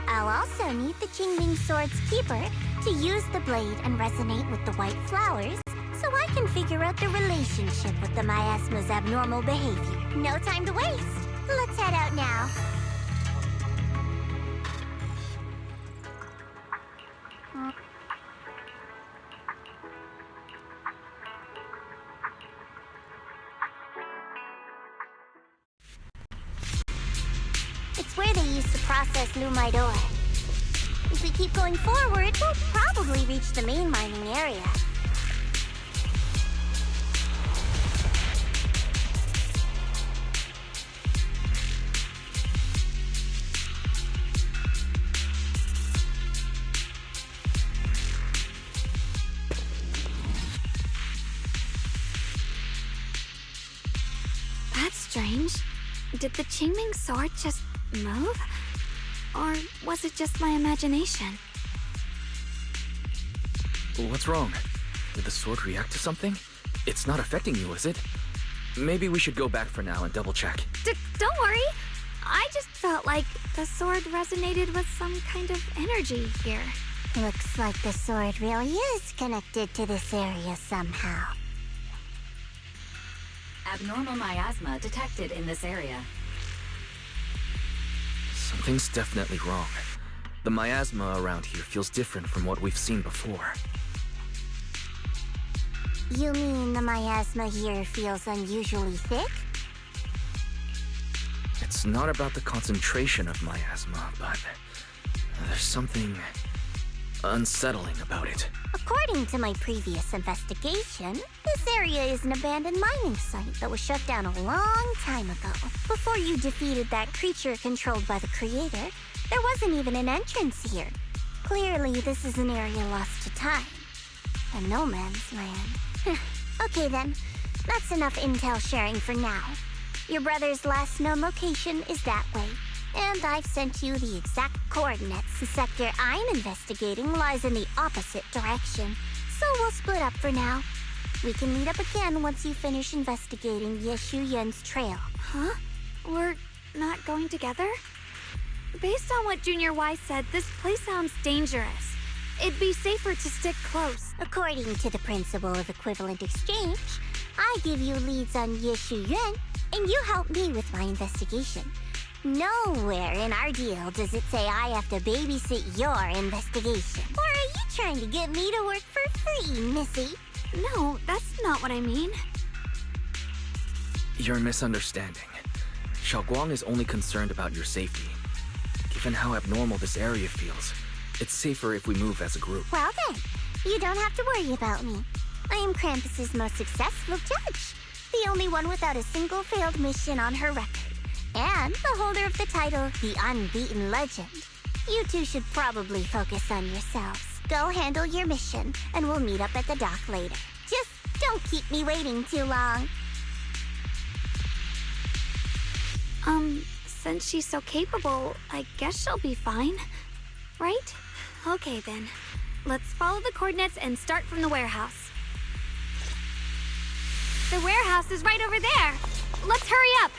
E: I'll also need the Qingming Sword's keeper to use the blade and resonate with the white flowers so I can figure out the relationship with the miasma's abnormal behavior. No time to waste. Let's head out now. used to process Lumidor. If we keep going forward, we'll probably reach the main mining area.
A: That's strange. Did the Qingming sword just move? Or was it just my imagination?
B: What's wrong? Did the sword react to something? It's not affecting you, is it? Maybe we should go back for now and double check.
A: Don't worry. I just felt like the sword resonated with some kind of energy here.
E: Looks like the sword really is connected to this area somehow.
H: Abnormal miasma detected in this area.
B: Something's definitely wrong. The miasma around here feels different from what we've seen before.
E: You mean the miasma here feels unusually thick?
B: It's not about the concentration of miasma, but there's something unsettling about it.
E: According to my previous investigation, this area is an abandoned mining site that was shut down a long time ago. Before you defeated that creature controlled by the Creator, there wasn't even an entrance here. Clearly, this is an area lost to time. A no man's land. Okay then, that's enough intel sharing for now. Your brother's last known location is that way. And I've sent you the exact coordinates. The sector I'm investigating lies in the opposite direction. So we'll split up for now. We can meet up again once you finish investigating Yeshu Yen's trail.
A: Huh? We're not going together? Based on what Junior Y said, this place sounds dangerous. It'd be safer to stick close.
E: According to the principle of equivalent exchange, I give you leads on Yeshu Yuan, and you help me with my investigation. Nowhere in our deal does it say I have to babysit your investigation. Or are you trying to get me to work for free, Missy?
A: No, that's not what I mean.
B: You're misunderstanding. Xiaoguang is only concerned about your safety. Given how abnormal this area feels, it's safer if we move as a group.
E: Well then, you don't have to worry about me. I am Krampus's most successful judge. The only one without a single failed mission on her record. And the holder of the title, the Unbeaten Legend. You two should probably focus on yourselves. Go handle your mission, and we'll meet up at the dock later. Just don't keep me waiting too long.
A: Since she's so capable, I guess she'll be fine. Right? Okay then. Let's follow the coordinates and start from the warehouse. The warehouse is right over there. Let's hurry up.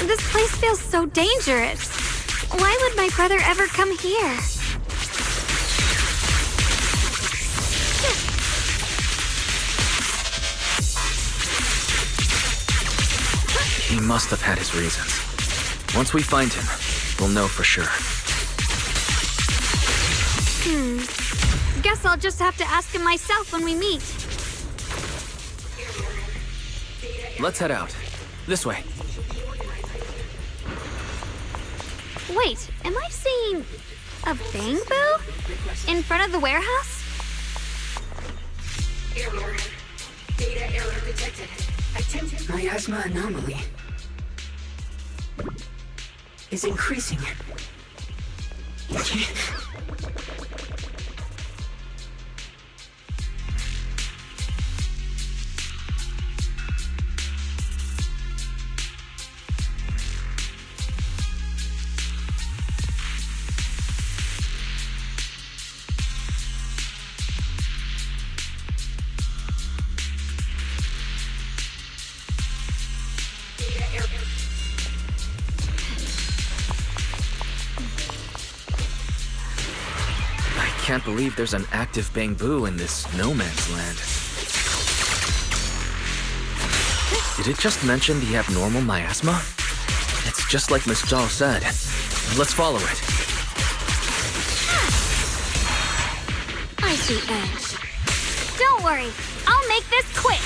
A: This place feels so dangerous. Why would my brother ever come here?
B: He must have had his reasons. Once we find him, we'll know for sure.
A: Guess I'll just have to ask him myself when we meet.
B: Let's head out. This way.
A: Wait, am I seeing a bamboo in front of the warehouse?
I: Error. Data error detected. Attention. Miasma anomaly is increasing.
B: I can't believe there's an active bamboo in this no man's land. Did it just mention the abnormal miasma? It's just like Miss Zhao said. Let's follow it.
A: I see edge. Don't worry, I'll make this quick.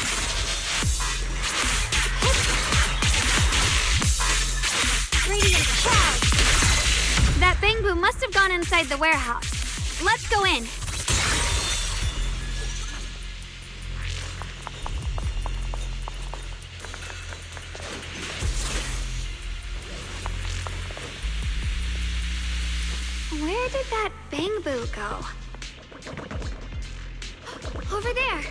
A: Radiant charge! That Bangbu must have gone inside the warehouse. Let's go in. Where did that Bangbu go? Over there.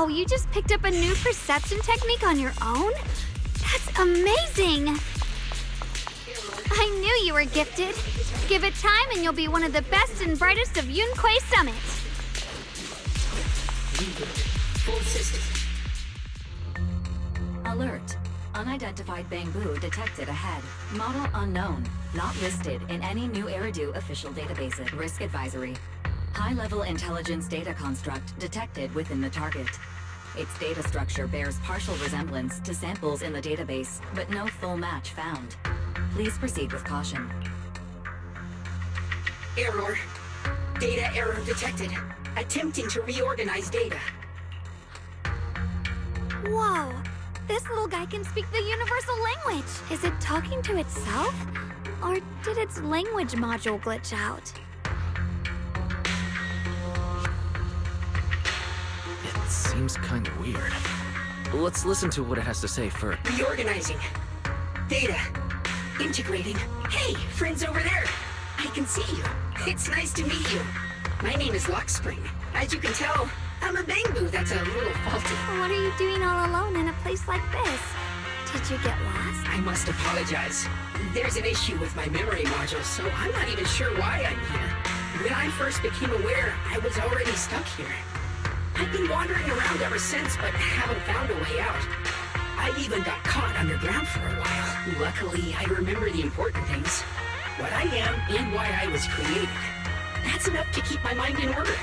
A: You just picked up a new perception technique on your own? That's amazing! I knew you were gifted. Give it time and you'll be one of the best and brightest of Yunquei Summit.
I: Full system.
H: Alert. Unidentified Bangbu detected ahead. Model unknown. Not listed in any new Eridu official databases. Risk advisory. High-level intelligence data construct detected within the target. Its data structure bears partial resemblance to samples in the database, but no full match found. Please proceed with caution.
I: Error. Data error detected. Attempting to reorganize data.
A: Whoa! This little guy can speak the universal language! Is it talking to itself? Or did its language module glitch out?
B: Seems kinda weird. Let's listen to what it has to say first.
I: Reorganizing. Data. Integrating. Hey, friends over there! I can see you. It's nice to meet you. My name is Lockspring. As you can tell, I'm a Bangbu that's a little faulty.
A: What are you doing all alone in a place like this? Did you get lost?
I: I must apologize. There's an issue with my memory module, so I'm not even sure why I'm here. When I first became aware, I was already stuck here. I've been wandering around ever since, but haven't found a way out. I even got caught underground for a while. Luckily, I remember the important things. What I am and why I was created. That's enough to keep my mind in order.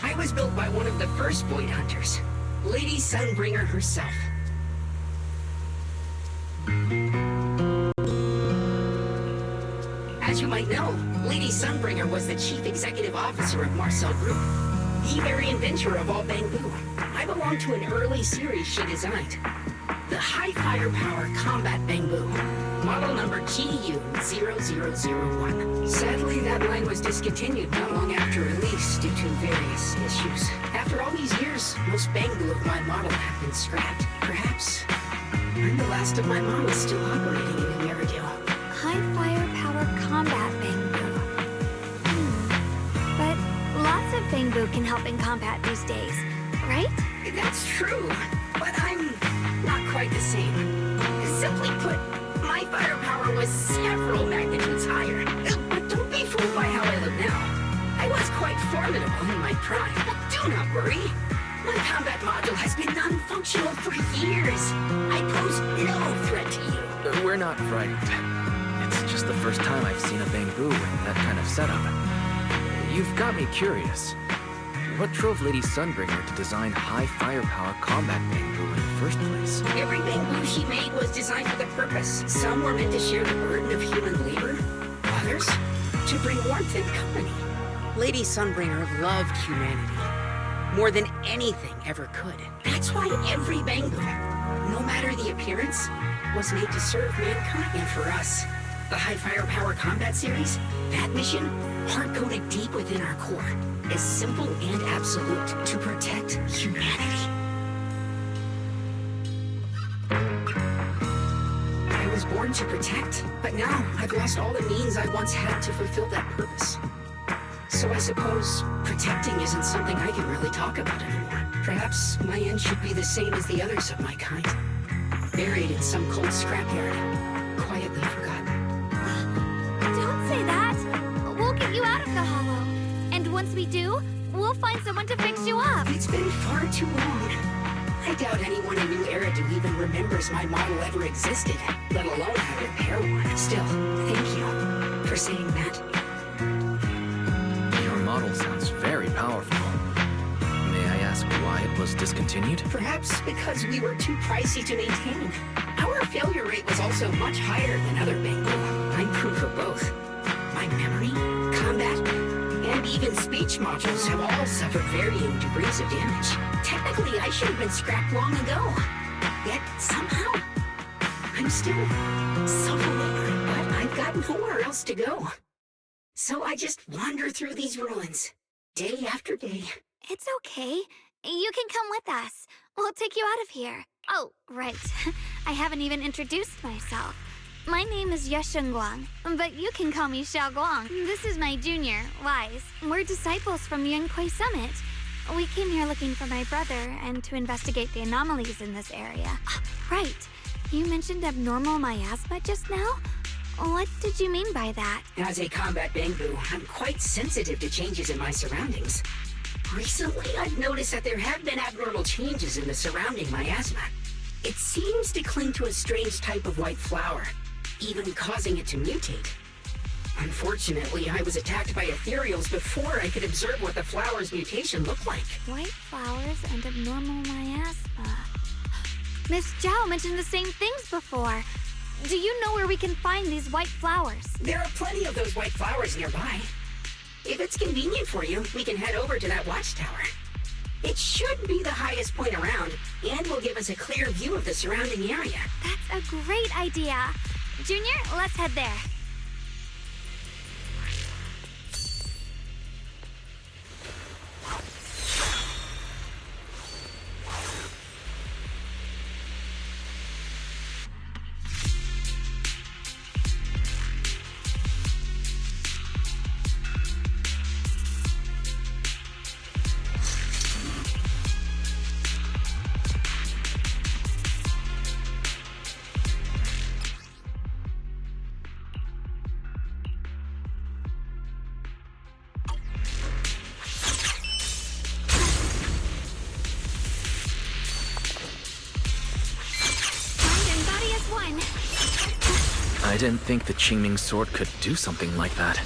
I: I was built by one of the first Void Hunters, Lady Sunbringer herself. As you might know, Lady Sunbringer was the chief executive officer of Marcel Group, the very inventor of all Bangbu. I belong to an early series she designed, the High Firepower Combat Bangbu, model number GU0001. Sadly, that line was discontinued not long after release due to various issues. After all these years, most Bangbu of my model have been scrapped. Perhaps I'm the last of my models still operating in New Eridu.
A: High firepower combat Bangbu. But lots of Bangbu can help in combat these days, right?
I: That's true, but I'm not quite the same. Simply put, my firepower was several magnitudes higher. But don't be fooled by how I look now. I was quite formidable in my prime, but do not worry. My combat module has been non-functional for years. I pose no threat to you.
B: We're not frightened. It's just the first time I've seen a Bangbu with that kind of setup. You've got me curious. What drove Lady Sunbringer to design high firepower combat Bangbu in the first place?
I: Every Bangbu she made was designed with a purpose. Some were meant to share the burden of human labor. Others, to bring warmth and company. Lady Sunbringer loved humanity. More than anything ever could. That's why every Bangbu, no matter the appearance, was made to serve mankind. And for us, the High Firepower Combat Series, that mission, hard-coded deep within our core, is simple and absolute: to protect humanity. I was born to protect, but now I've lost all the means I once had to fulfill that purpose. So I suppose protecting isn't something I can really talk about anymore. Perhaps my end should be the same as the others of my kind. Buried in some cold scrapyard.
A: do, we'll find someone to fix you up.
I: It's been far too long. I doubt anyone in New Eridu even remembers my model ever existed, let alone how to repair one. Still, thank you for saying that.
B: Your model sounds very powerful. May I ask why it was discontinued?
I: Perhaps because we were too pricey to maintain. Our failure rate was also much higher than other Bangu. I'm proof of both. My memory, combat, and even speech modules have all suffered varying degrees of damage. Technically, I should have been scrapped long ago. Yet, somehow, I'm still self-aware, but I've got nowhere else to go. So I just wander through these ruins, day after day.
A: It's okay. You can come with us. We'll take you out of here. Oh, right. I haven't even introduced myself. My name is Yeshengguang, but you can call me Xiaoguang. This is my junior, Wise. We're disciples from the Yankuei Summit. We came here looking for my brother and to investigate the anomalies in this area. Right. You mentioned abnormal miasma just now? What did you mean by that?
I: As a combat Bangu, I'm quite sensitive to changes in my surroundings. Recently, I've noticed that there have been abnormal changes in the surrounding miasma. It seems to cling to a strange type of white flower, even causing it to mutate. Unfortunately, I was attacked by ethereals before I could observe what the flower's mutation looked like.
A: White flowers and abnormal miasma. Miss Zhao mentioned the same things before. Do you know where we can find these white flowers?
I: There are plenty of those white flowers nearby. If it's convenient for you, we can head over to that watchtower. It should be the highest point around, and will give us a clear view of the surrounding area.
A: That's a great idea. Junior, let's head there.
B: I didn't think the Qingming sword could do something like that.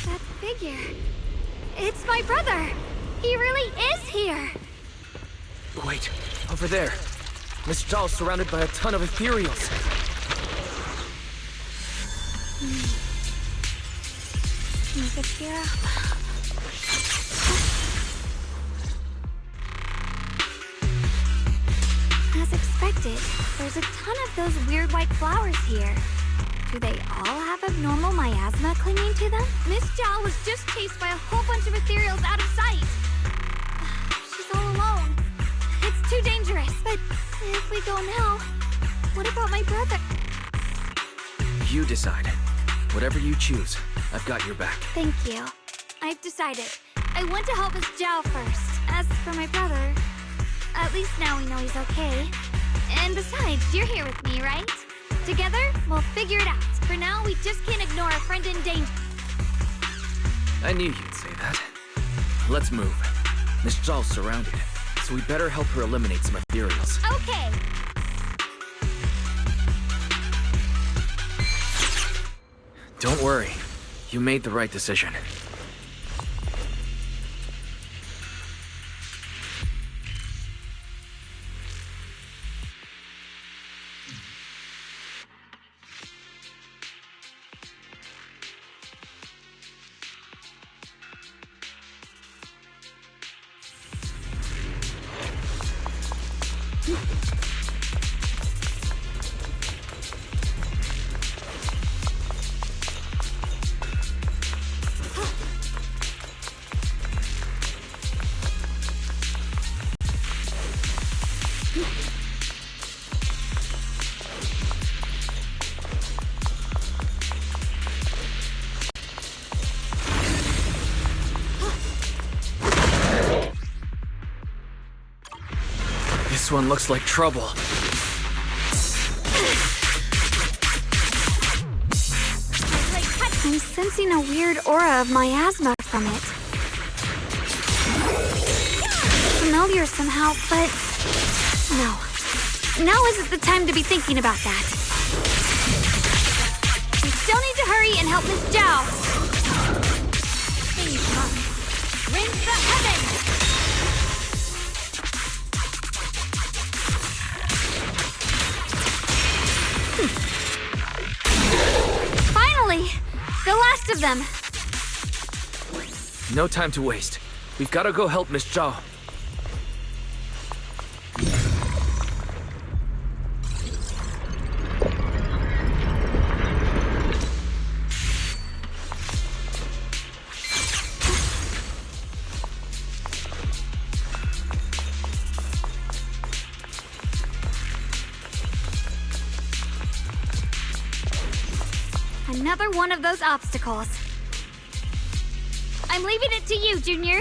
A: That figure. It's my brother. He really is here.
B: Wait, over there. Miss Zhao's surrounded by a ton of ethereals.
A: Make it cheer up. As expected, there's a ton of those weird white flowers here. Do they all have abnormal miasma clinging to them? Miss Zhao was just chased by a whole bunch of ethereals out of sight. She's all alone. It's too dangerous. But if we go now, what about my brother?
B: You decide. Whatever you choose, I've got your back.
A: Thank you. I've decided. I want to help Miss Zhao first. As for my brother, at least now we know he's okay. And besides, you're here with me, right? Together, we'll figure it out. For now, we just can't ignore a friend in danger.
B: I knew you'd say that. Let's move. Miss Zhao's surrounded, so we better help her eliminate some ethereals.
A: Okay.
B: Don't worry. You made the right decision. This one looks like trouble.
A: I'm sensing a weird aura of miasma from it. Familiar somehow, but no. Now isn't the time to be thinking about that. We still need to hurry and help Miss Zhao. Rinse the heavens! Finally! The last of them!
B: No time to waste. We've got to go help Miss Zhao.
A: Another one of those obstacles. I'm leaving it to you, Junior.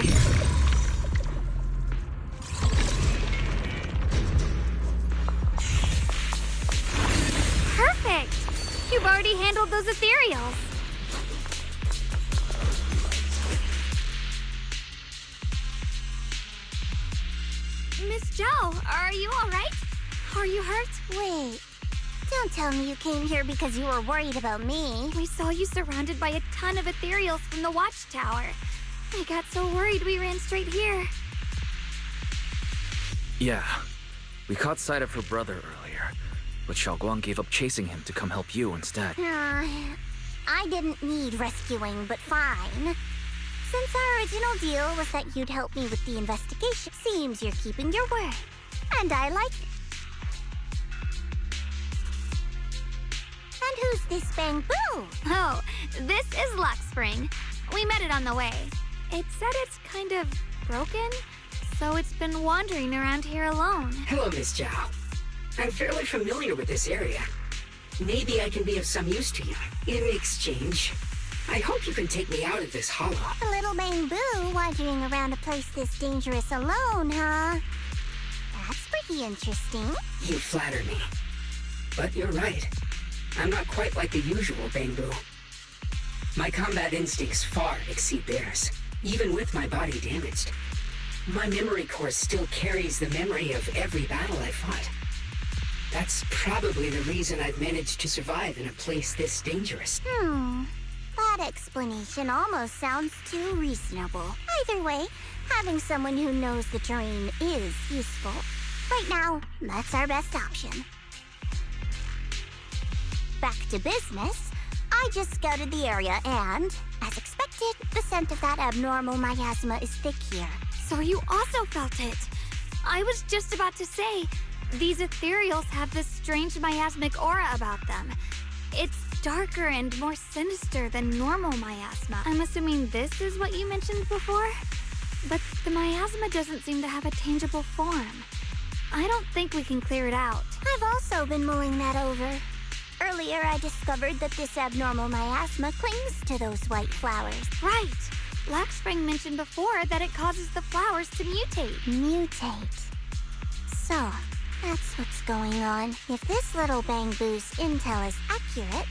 A: Perfect! You've already handled those ethereals. Miss Zhao, are you alright? Are you hurt?
E: Wait. Don't tell me you came here because you were worried about me.
A: We saw you surrounded by a ton of ethereals from the watchtower. I got so worried we ran straight here.
B: Yeah. We caught sight of her brother earlier, but Xiaoguang gave up chasing him to come help you instead.
E: I didn't need rescuing, but fine. Since our original deal was that you'd help me with the investigation, seems you're keeping your word. And I like it. And who's this Bangbu?
A: Oh, this is Luck Spring. We met it on the way. It said it's kind of broken, so it's been wandering around here alone.
I: Hello, Miss Zhao. I'm fairly familiar with this area. Maybe I can be of some use to you. In exchange, I hope you can take me out of this hollow.
E: A little Bangbu wandering around a place this dangerous alone, huh? That's pretty interesting.
I: You flatter me. But you're right. I'm not quite like the usual Bangbu. My combat instincts far exceed theirs, even with my body damaged. My memory core still carries the memory of every battle I fought. That's probably the reason I've managed to survive in a place this dangerous.
E: That explanation almost sounds too reasonable. Either way, having someone who knows the terrain is useful. Right now, that's our best option. Back to business. I just scouted the area and, as expected, the scent of that abnormal miasma is thick here.
A: So you also felt it. I was just about to say, these ethereals have this strange miasmic aura about them. It's darker and more sinister than normal miasma. I'm assuming this is what you mentioned before? But the miasma doesn't seem to have a tangible form. I don't think we can clear it out.
E: I've also been mulling that over. Earlier, I discovered that this abnormal miasma clings to those white flowers.
A: Right. Black Spring mentioned before that it causes the flowers to mutate.
E: Mutate. So, that's what's going on. If this little Bangbu's intel is accurate,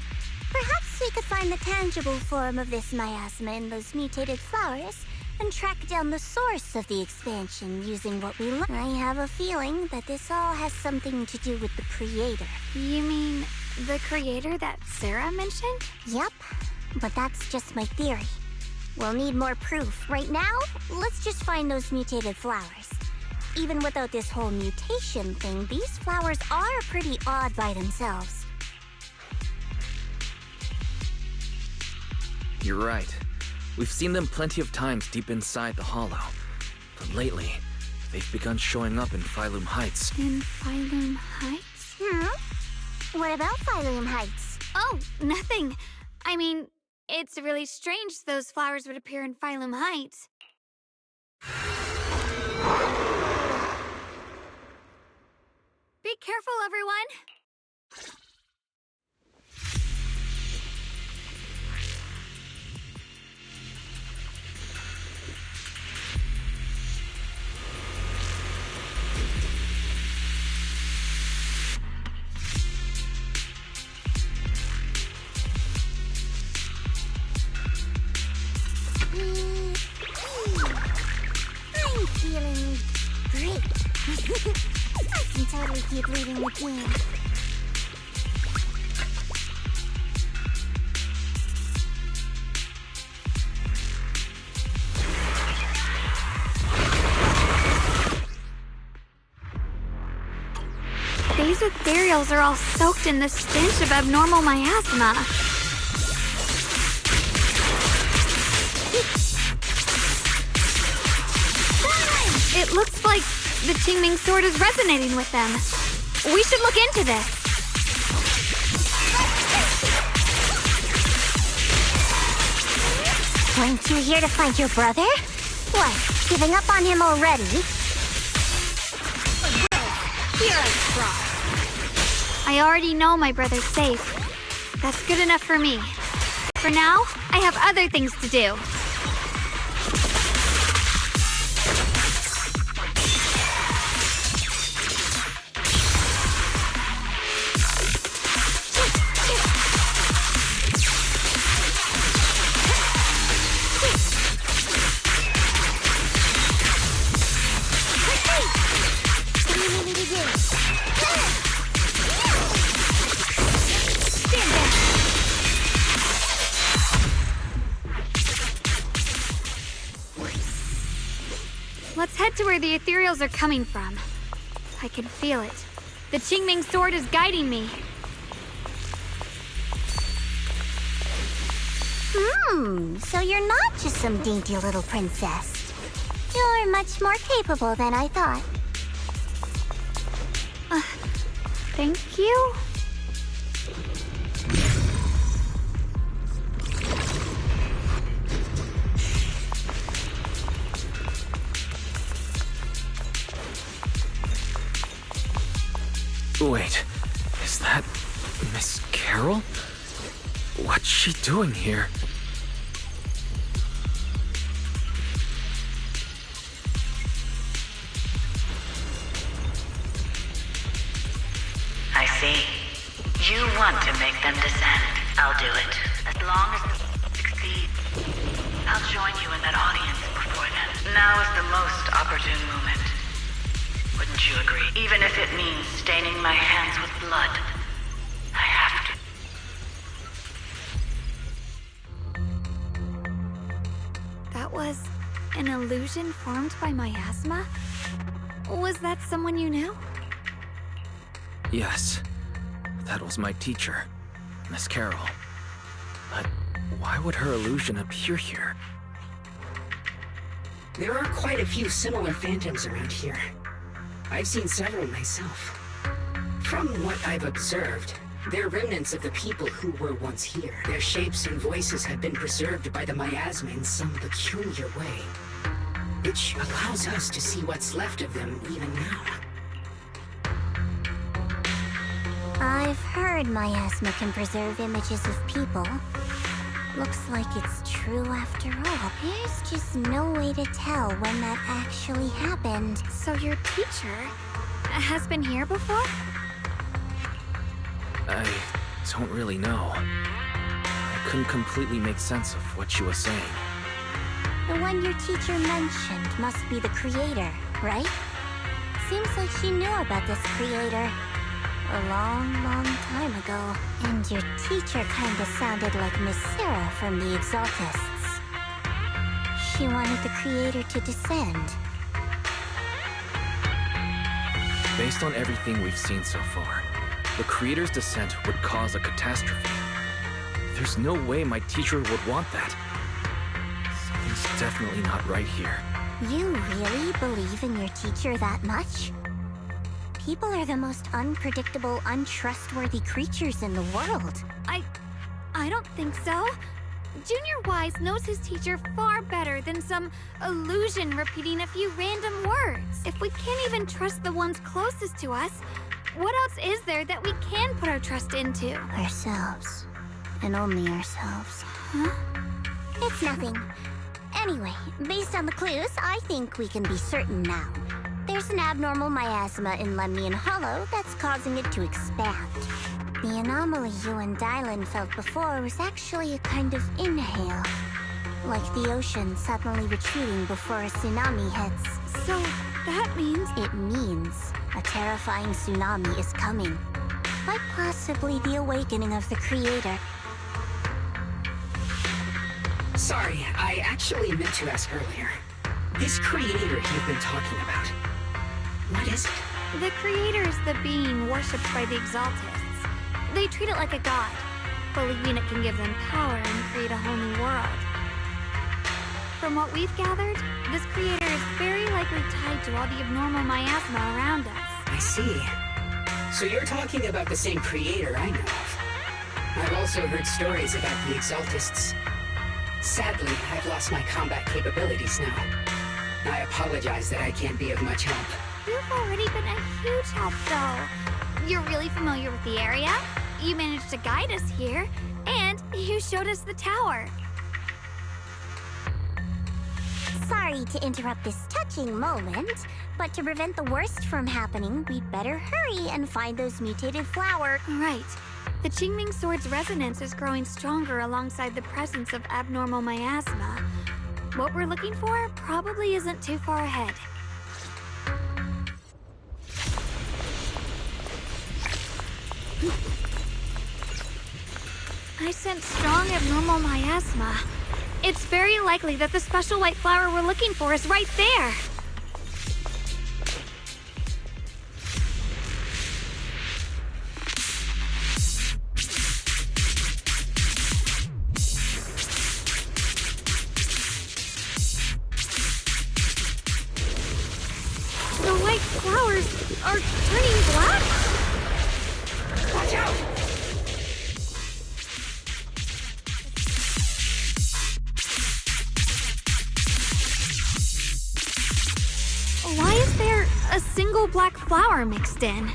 E: perhaps we could find the tangible form of this miasma in those mutated flowers and track down the source of the expansion using what we learned. I have a feeling that this all has something to do with the creator.
A: You mean the creator that Sarah mentioned?
E: Yep, but that's just my theory. We'll need more proof. Right now, let's just find those mutated flowers. Even without this whole mutation thing, these flowers are pretty odd by themselves.
B: You're right. We've seen them plenty of times deep inside the hollow. But lately, they've begun showing up in Phylum Heights.
A: In Phylum Heights?
E: What about Phylum Heights?
A: Oh, nothing. I mean, it's really strange those flowers would appear in Phylum Heights. Be careful, everyone!
E: I can totally keep leading the team.
A: These ethereals are all soaked in the stench of abnormal miasma. It looks like the Qingming sword is resonating with them. We should look into this.
E: Weren't you here to find your brother? What, giving up on him already?
A: Here I try. I already know my brother's safe. That's good enough for me. For now, I have other things to do. Let's head to where the ethereals are coming from. I can feel it. The Qingming sword is guiding me.
E: So you're not just some dainty little princess. You're much more capable than I thought.
A: Thank you?
B: Wait, is that Miss Carol? What's she doing here?
J: I see. You want to make them descend. I'll do it. As long as they succeed. I'll join you in that audience before then. Now is the most opportune moment. Wouldn't you agree? Even if it means staining my hands with blood, I have to.
A: That was an illusion formed by miasma? Was that someone you knew?
B: Yes, that was my teacher, Miss Carol. But why would her illusion appear here?
I: There are quite a few similar phantoms around here. I've seen several myself. From what I've observed, they're remnants of the people who were once here. Their shapes and voices have been preserved by the miasma in some peculiar way, which allows us to see what's left of them even now.
E: I've heard miasma can preserve images of people. Looks like it's true after all. There's just no way to tell when that actually happened.
A: So your teacher has been here before?
B: I don't really know. I couldn't completely make sense of what she was saying.
E: The one your teacher mentioned must be the creator, right? Seems like she knew about this creator a long, long time ago. And your teacher kinda sounded like Miss Sarah from the Exaltists. She wanted the creator to descend.
B: Based on everything we've seen so far, the creator's descent would cause a catastrophe. There's no way my teacher would want that. Something's definitely not right here.
E: You really believe in your teacher that much? People are the most unpredictable, untrustworthy creatures in the world.
A: I don't think so. Junior Wise knows his teacher far better than some illusion repeating a few random words. If we can't even trust the ones closest to us, what else is there that we can put our trust into?
E: Ourselves. And only ourselves.
A: Huh?
E: It's nothing. Anyway, based on the clues, I think we can be certain now. There's an abnormal miasma in Lemnian Hollow that's causing it to expand. The anomaly you and Dylan felt before was actually a kind of inhale. Like the ocean suddenly retreating before a tsunami hits.
A: So, That means...
E: It means a terrifying tsunami is coming. Quite possibly the awakening of the creator.
I: Sorry, I actually meant to ask earlier. This creator you've been talking about, what is it?
A: The creator is the being worshipped by the Exaltists. They treat it like a god, believing it can give them power and create a whole new world. From what we've gathered, this creator is very likely tied to all the abnormal miasma around us.
I: I see. So you're talking about the same creator I know of. I've also heard stories about the Exaltists. Sadly, I've lost my combat capabilities now. I apologize that I can't be of much help.
A: You've already been a huge help, though. You're really familiar with the area, you managed to guide us here, and you showed us the tower.
E: Sorry to interrupt this touching moment, but to prevent the worst from happening, we'd better hurry and find those mutated flowers.
A: Right. The Qingming Sword's resonance is growing stronger alongside the presence of abnormal miasma. What we're looking for probably isn't too far ahead. I sense strong abnormal miasma. It's very likely that the special white flower we're looking for is right there. The white flowers are turning black?
I: Watch out!
A: Why is there a single black flower mixed in?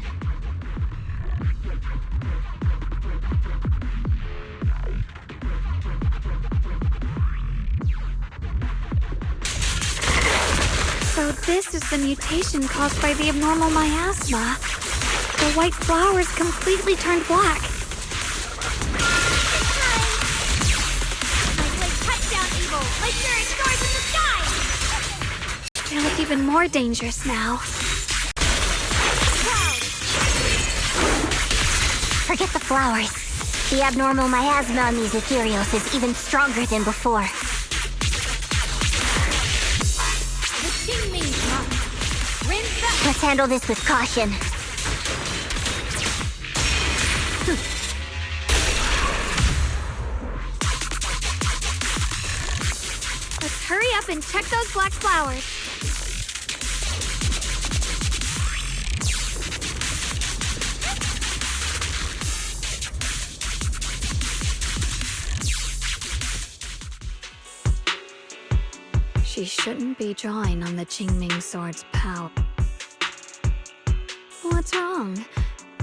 A: So this is the mutation caused by the abnormal miasma. The white flowers completely turned black. My blade cuts down evil, like mirroring stars in the sky! They look even more dangerous now.
E: Forget the flowers. The abnormal miasma on these ethereals is even stronger than before.
A: The Qingming monk. Rinse them.
E: Let's handle this with caution.
A: Let's hurry up and check those black flowers. She shouldn't be drawing on the Qingming Sword's power. What's wrong?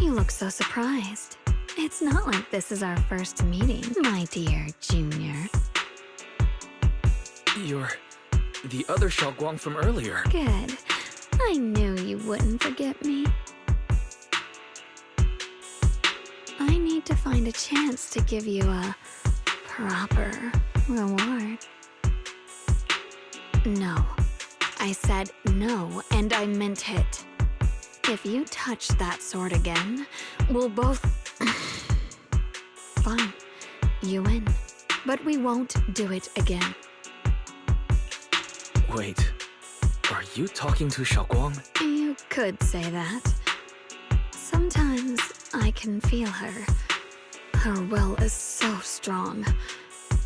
A: You look so surprised. It's not like this is our first meeting, my dear Junior.
B: You're the other Xiaoguang from earlier.
A: Good. I knew you wouldn't forget me. I need to find a chance to give you a proper reward. No. I said no, and I meant it. If you touch that sword again, we'll both... Fine. You win. But we won't do it again.
B: Wait, are you talking to Xiaoguang?
A: You could say that. Sometimes I can feel her. Her will is so strong.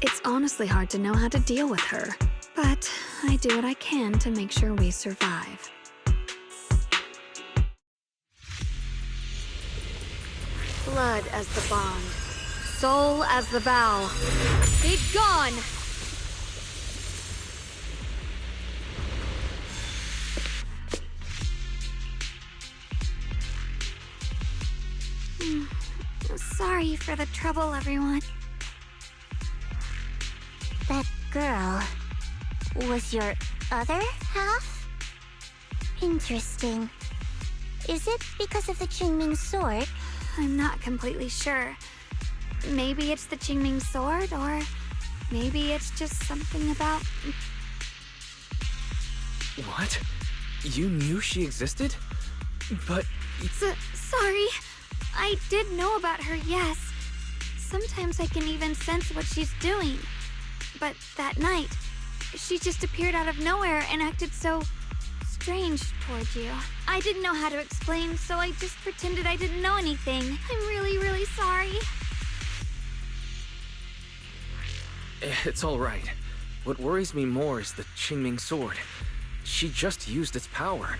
A: It's honestly hard to know how to deal with her. But I do what I can to make sure we survive. Blood as the bond. Soul as the vow. Be gone! Sorry for the trouble, everyone.
E: That girl was your other half? Interesting. Is it because of the Qingming Sword?
A: I'm not completely sure. Maybe it's the Qingming Sword, or maybe it's just something about...
B: What? You knew she existed? But...
A: Sorry. I did know about her, yes. Sometimes I can even sense what she's doing. But that night, she just appeared out of nowhere and acted so strange towards you. I didn't know how to explain, so I just pretended I didn't know anything. I'm really, really sorry.
B: It's all right. What worries me more is the Qingming sword. She just used its power.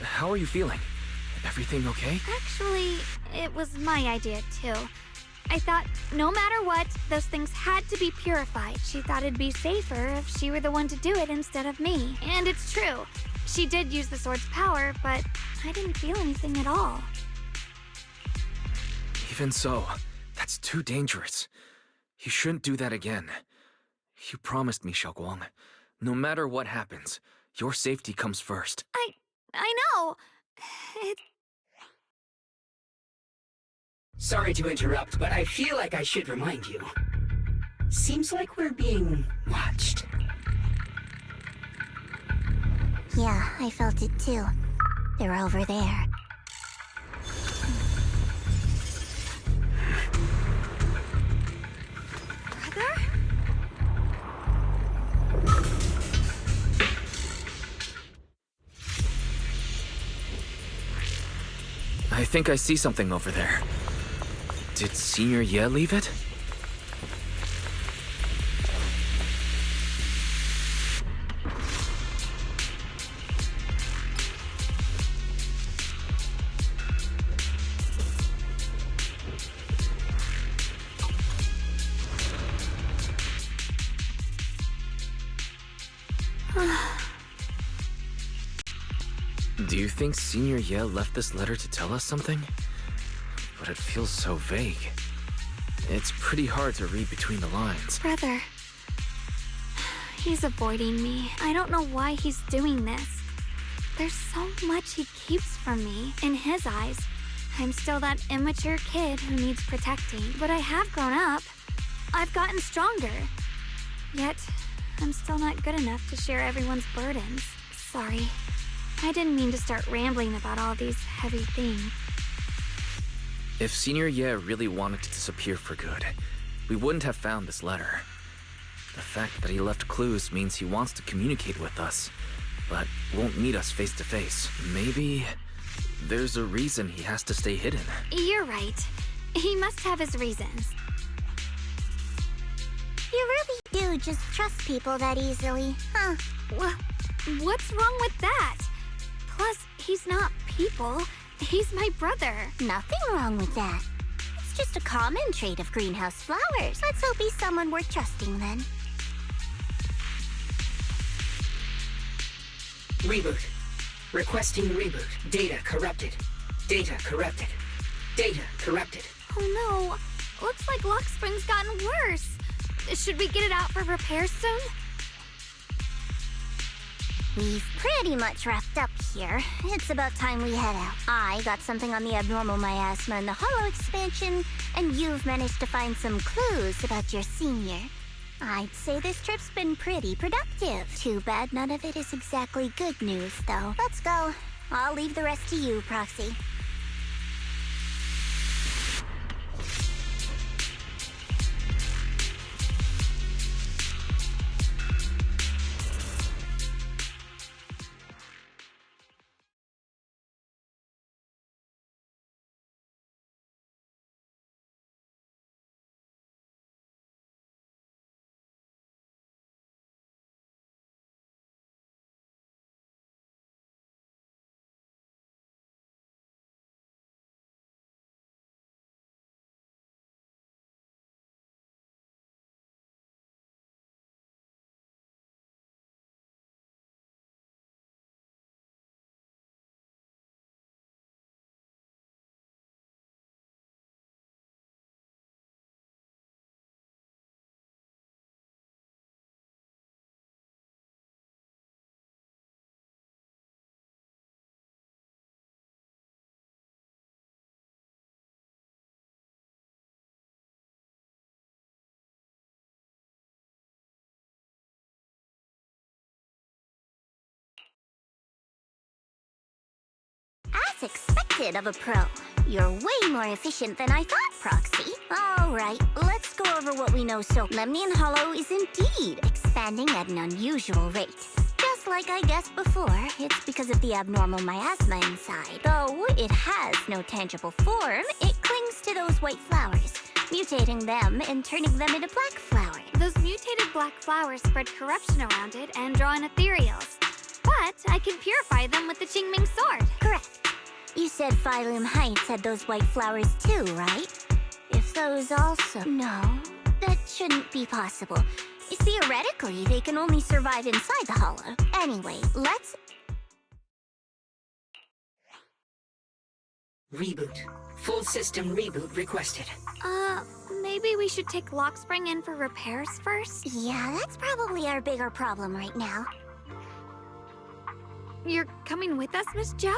B: How are you feeling? Everything okay?
A: Actually, it was my idea, too. I thought, no matter what, those things had to be purified. She thought it'd be safer if she were the one to do it instead of me. And it's true. She did use the sword's power, but I didn't feel anything at all.
B: Even so, that's too dangerous. You shouldn't do that again. You promised me, Xiaoguang. No matter what happens, your safety comes first.
A: I know.
I: Sorry to interrupt, but I feel like I should remind you. Seems like we're being watched.
E: Yeah, I felt it too. They're over there.
A: Brother?
B: I think I see something over there. Did Senior Ye leave it? Do you think Senior Ye left this letter to tell us something? But it feels so vague. It's pretty hard to read between the lines.
A: Brother. He's avoiding me. I don't know why he's doing this. There's so much he keeps from me. In his eyes, I'm still that immature kid who needs protecting. But I have grown up. I've gotten stronger. Yet, I'm still not good enough to share everyone's burdens. Sorry. I didn't mean to start rambling about all these heavy things.
B: If Senior Ye really wanted to disappear for good, we wouldn't have found this letter. The fact that he left clues means he wants to communicate with us, but won't meet us face to face. Maybe there's a reason he has to stay hidden.
A: You're right. He must have his reasons.
E: You really do just trust people that easily, huh?
A: What's wrong with that? Plus, he's not people. He's my brother.
E: Nothing wrong with that. It's just a common trait of greenhouse flowers. Let's hope he's someone worth trusting then.
I: Reboot. Requesting reboot. Data corrupted. Data corrupted. Data corrupted.
A: Oh no. Looks like Lock Spring's gotten worse. Should we get it out for repairs soon?
E: We've pretty much wrapped up here. It's about time we head out. I got something on the abnormal miasma and the hollow expansion, and you've managed to find some clues about your senior. I'd say this trip's been pretty productive. Too bad none of it is exactly good news, though. Let's go. I'll leave the rest to you, Proxy. That's expected of a pro. You're way more efficient than I thought, Proxy. All right, let's go over what we know. So, Lemnian Hollow is indeed expanding at an unusual rate. Just like I guessed before, it's because of the abnormal miasma inside. Though it has no tangible form, it clings to those white flowers, mutating them and turning them into black flowers.
A: Those mutated black flowers spread corruption around it and draw in ethereals. But I can purify them with the Qingming sword.
E: Correct. You said Phylum Heights had those white flowers too, right? If those also... No, that shouldn't be possible. Theoretically, they can only survive inside the hollow. Anyway, let's...
I: Reboot. Full system reboot requested.
A: Maybe we should take Lockspring in for repairs first?
E: Yeah, that's probably our bigger problem right now.
A: You're coming with us, Miss Zhao?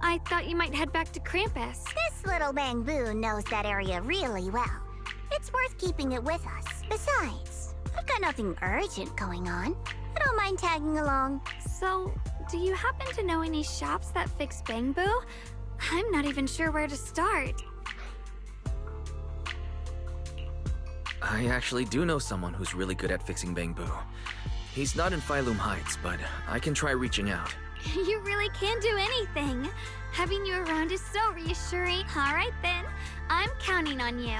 A: I thought you might head back to Krampus.
E: This little Bangbu knows that area really well. It's worth keeping it with us. Besides, I've got nothing urgent going on. I don't mind tagging along.
A: So, do you happen to know any shops that fix Bangbu? I'm not even sure where to start.
B: I actually do know someone who's really good at fixing Bangbu. He's not in Phylum Heights, but I can try reaching out.
A: You really can do anything. Having you around is so reassuring. All right then, I'm counting on you.